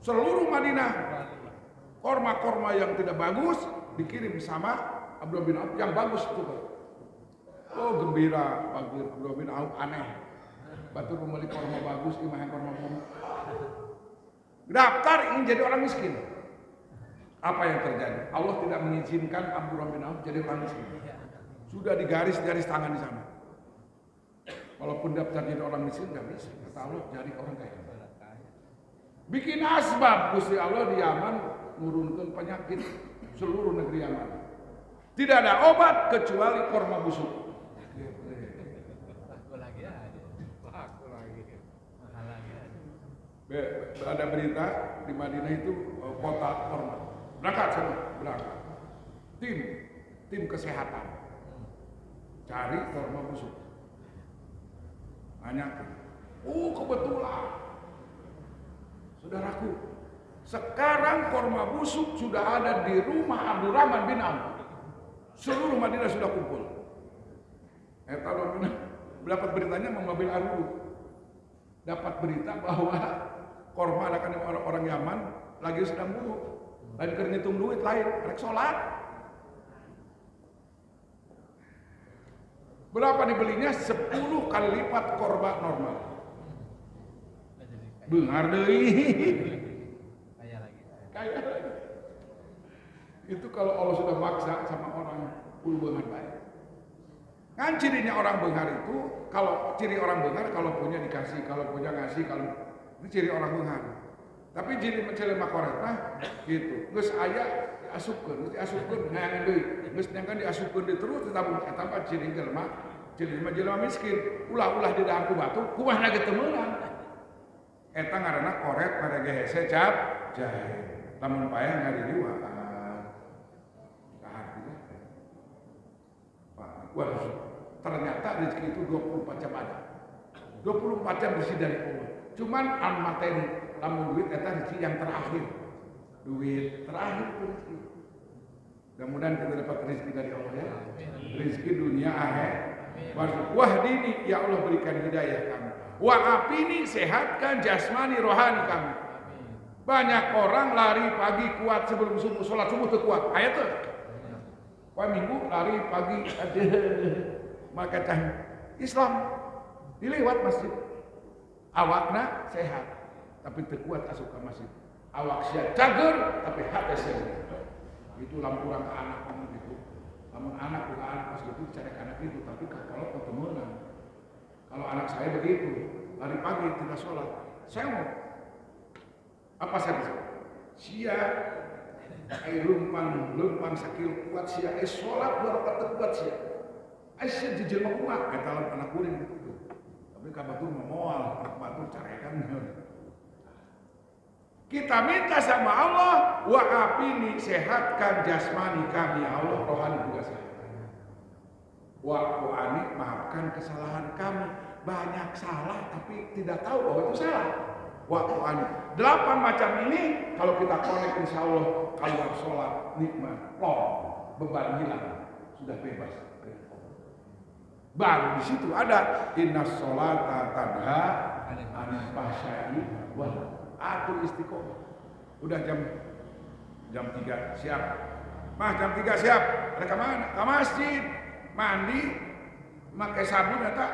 Seluruh Madinah korma-korma yang tidak bagus dikirim sama Abdullah bin Auf yang bagus itu. Oh gembira, Abdullah bin Auf aneh. Batu pembeli korma bagus, imah yang korma bagus. Daftar ingin jadi orang miskin. Apa yang terjadi? Allah tidak mengizinkan Abdullah bin Auf jadi orang miskin. Sudah digaris-garis tangan di sana. Walaupun daftar jadi orang miskin nggak bisa. Kata Allah jadi orang kaya. Bikin asbab Gusti Allah di Yaman nurunkan penyakit seluruh negeri Yaman. Tidak ada obat kecuali korma busuk. Ada berita di Madinah itu kota korma. Berangkat sana, berangkat. Tim kesehatan cari korma busuk. Tanyakan. Oh kebetulan, saudaraku, sekarang korma busuk sudah ada di rumah Abdurrahman bin Auf. Seluruh Madinah sudah kumpul. Tahu dapat beritanya mengambil alur. Dapat berita bahwa korma ada kan orang Yaman lagi sedang buruk, lain keur ngitung duit, lain rek sholat. Berapa dibelinya? 10 kali lipat korma normal. Beungar deui. Kaya lagi. Itu kalau Allah sudah maksa sama orang ulu beungar baik. Kan cirinya orang beungar itu, kalau ciri orang beungar kalau punya dikasih, kalau punya ngasih, kalau itu ciri orang beungar. Tapi ciri mencelema korek mah gitu. Geus aya diasupkeun ngayangan deui. Geus nyangkan diasupkeun deui terus ditabung eta mah ciri jelema miskin. Ulah-ulah di dahan ku batu, kumaha ge teu meunang. Eta ngaranna korek merege hese cap jahe. Lamun payah ngadiriwaan. Wah, ternyata rezeki itu 24 jam ada. 24 jam bersih dari Allah. Cuman an materi, lamun duit eta rezeki yang terakhir. Duit terakhir itu rezeki. Mudah-mudahan kita dapat rezeki dari Allah ya. Rezeki dunia akhirat. Wah dini, ya Allah berikan hidayah kami. Wa apini, sehatkan jasmani rohani kami. Banyak orang lari pagi kuat sebelum subuh, sholat subuh tuh kuat. Ayat tuh. Wah minggu lari pagi ada maka Islam dilewat masjid. Awakna sehat tapi terkuat asup ke masjid. Awak sia cager tapi hati sehat. Itu lampuran ke anak kamu gitu. Lamun anak bukan anak pas gitu cari anak itu, tapi kalau ketemuan. Kalau anak saya begitu, lari pagi tidak sholat. Saya mau apa saya bisa? Sia lumpang sakil kuat sia sholat 2 rakaat kuat sia. Sia jijil mah kuat eta anak kuring gitu. Tapi ka batur mah moal, anak batur carekan. Kita minta sama Allah, wa apini, sehatkan jasmani kami ya Allah, rohani juga sehat. Wa ani, maafkan kesalahan kami. Banyak salah tapi tidak tahu bahwa itu salah. Wa ani, 8 macam ini kalau kita connect insya Allah kalau sholat nikmat, beban hilang, sudah bebas. Baru di situ ada inna sholata tanha anil fahsya'i wal atur istiqomah. Udah jam 3 siap. Mas jam 3 siap. Ada ke mana? Ke masjid. Mandi, pakai sabun eta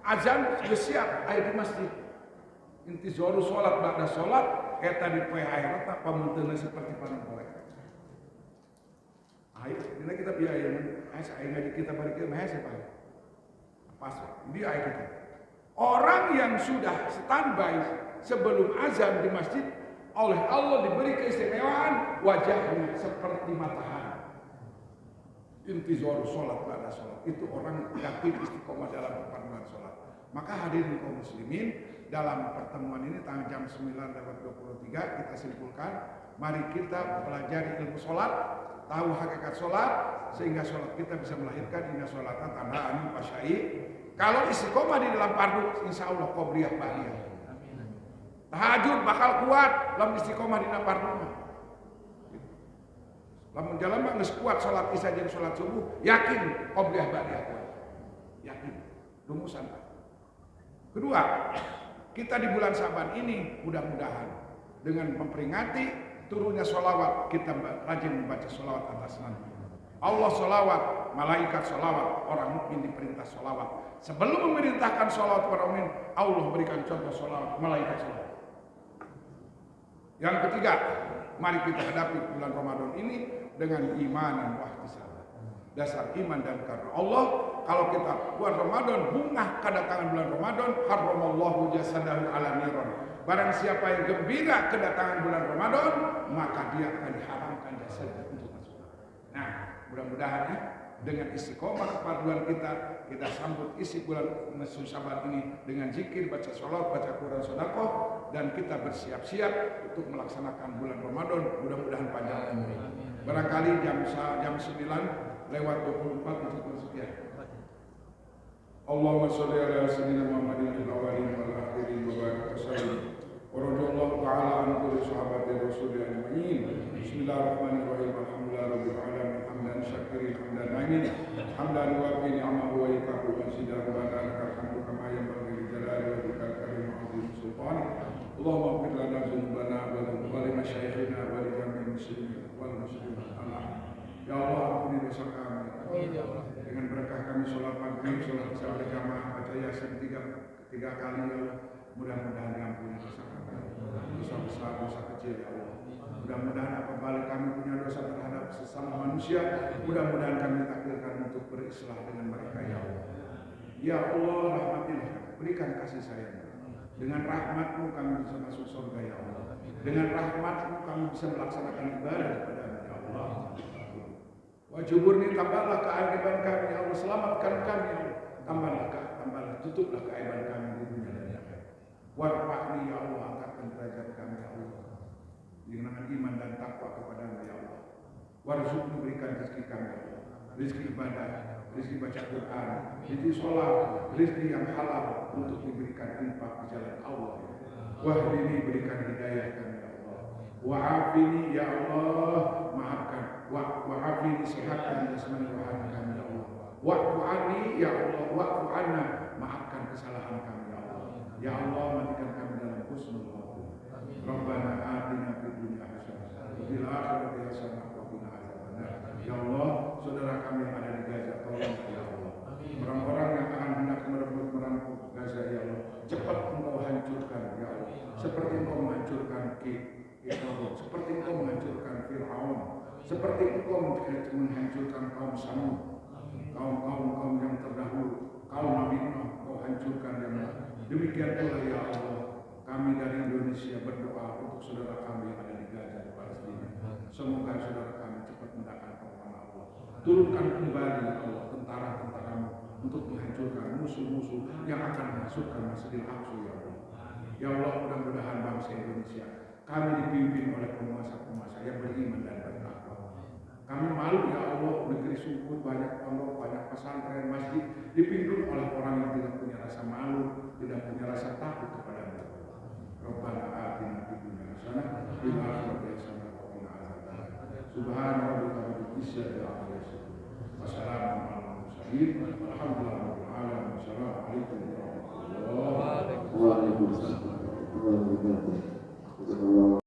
azan sudah siap aya di masjid. Inti zoru sholat ba'da sholat eta di poe akhirat pamunteunna seperti panempoe. Ayo, ini kita biaya aya ngaji kita balik ke mah siapa? Pas dia aya kita. Orang yang sudah standby sebelum azan di masjid oleh Allah diberi keistimewaan wajahnya seperti matahari. Intizar sholat pada sholat itu orang yakin istiqomah dalam perpaduan sholat. Maka hadirin kaum muslimin, dalam pertemuan ini tanggal jam 9:23 kita simpulkan, mari kita pelajari ilmu sholat, tahu hakikat sholat, sehingga sholat kita bisa melahirkan inna sholatan tanha anil fahsya'i. Kalau istiqomah di dalam fardu, insya Allah qobliyah ba'diyah. Tahajud bakal kuat dalam istiqomah di dalam fardu. Lamun jalan mah geus kuat salat isya jeung salat subuh, yakin qobliyah ba'diyah kuat. Yakin. Rumusan. Kedua, kita di bulan Syaban ini mudah-mudahan dengan memperingati turunnya sholawat, kita rajin membaca sholawat atas Nabi. Allah sholawat, malaikat sholawat, orang mukmin diperintah sholawat. Sebelum memerintahkan sholawat para mukmin, Allah berikan contoh sholawat, malaikat sholawat. Yang ketiga, mari kita hadapi bulan Ramadan ini dengan iman dan wahtisaban. Dasar iman dan karena Allah, kalau kita bulan Ramadan bungah kedatangan bulan Ramadan, haramallahu jasadahu ala niron. Barang siapa yang gembira kedatangan bulan Ramadan, maka dia akan diharamkan jasadnya untuk masuk. Nah, mudah-mudahan ya, dengan istiqomah kepaduan kita sambut isi bulan Syaban ini dengan zikir, baca sholat, baca Quran, sedekah, dan kita bersiap-siap untuk melaksanakan bulan Ramadan. Mudah-mudahan panjang umur. Barangkali jam 9:24 untuk sekian. Allahumma sholli ala sayyidina Muhammadin fil awwalin wal akhirin wa barik wa sallim. Wa radhiyallahu ta'ala an kulli sahabati rasulil ajma'in. Bismillahirrahmanirrahim. Alhamdulillahi rabbil alamin. Hamdan syakirin hamdan na'imin. Hamdan wa bi ni'amahu wa yaqabu masjidan wa barakatuh. Alhamdu kama yanbaghi li jalali wajhikal karim wa 'azimi sultanik. Allahumma ighfir lana dzunubana wa li masyayikhina wa li jami'il muslimin wal muslimat. Ya Allah, ampuni dosa kami. Dengan berkah kami sholat maghrib, sholat isya berjamaah, baca yasin tiga kali ya Allah. Mudah-mudahan diampuni dosa kami, dosa besar, dosa kecil ya Allah. Mudah-mudahan apabila kami punya dosa terhadap sesama manusia, mudah-mudahan kami takdirkan untuk berislah dengan mereka ya Allah. Ya Allah, rahmatilah, berikan kasih sayang. Dengan rahmat-Mu kami bisa masuk surga ya Allah. Dengan rahmat-Mu kami bisa melaksanakan ibadah kepada-Mu ya Allah. Wajuburni tambahlah keaiban kami ya Allah, selamatkan kami ya Allah. Tambahlah, tutuplah keaiban kami di dunia dan di akhirat. Warfa'ni ya Allah, angkatkan derajat kami ya Allah dengan iman dan takwa kepada-Mu ya Allah. Warzuqni, berikan rezeki kami ya Allah, rezeki ibadah, rezeki baca Quran, rezeki sholat, rezeki yang halal untuk diberikan infak di jalan Allah. Wahdini, berikan hidayah kami ya Allah. Wa'afini ya Allah, maafkan. Wa'afini, sehatkan jasmani wa hati kami ya Allah. Wa'fu anni ya Allah, wa'fu anna, maafkan kesalahan kami ya Allah. Ya Allah, mandikan kami dalam husnul khotimah. Rabbana atina fid dunya hasanah wa fil akhirati hasanah wa qina adzabannar. Ya Allah, saudara kami yang ada di Gaza, tolong ya Allah. Orang-orang yang akan hendak merampok Gaza ya Allah, cepat Engkau hancurkan ya Allah. Seperti Engkau menghancurkan Fir'aun, seperti Engkau menghancurkan Fir'aun, seperti Engkau menghancurkan kaum Samud, kaum yang terdahulu, kaum Nabi Nuh, Engkau hancurkan ya Allah. Demikian pula ya Allah, kami dari Indonesia berdoa untuk saudara kami yang ada di Gaza, di Palestina. Semoga saudara kami cepat mendapat pertolongan Allah. Turunkan kembali ya Allah tentara-tentaramu untuk menghancurkan musuh-musuh yang akan menghasutkan Masjidil Aqsa ya Allah. Ya Allah, mudah-mudahan bangsa Indonesia kami dipimpin oleh penguasa-penguasa yang beriman dan bertakwa. Kami malu ya Allah, negeri subur, banyak pondok, banyak pesantren, masjid dipimpin oleh orang yang tidak punya rasa malu, tidak punya rasa takut kepada-Mu. Rabbana atina fid dunya hasanah wa fil akhirati hasanah wa qina adzabannar. Subhana rabbika rabbil izzati amma yasifun. Wassalamu ala mursalin. Alhamdulillahirabbil alamin. Wassalamualaikum warahmatullahi wabarakatuh. Waalaikumsalam warahmatullahi wabarakatuh.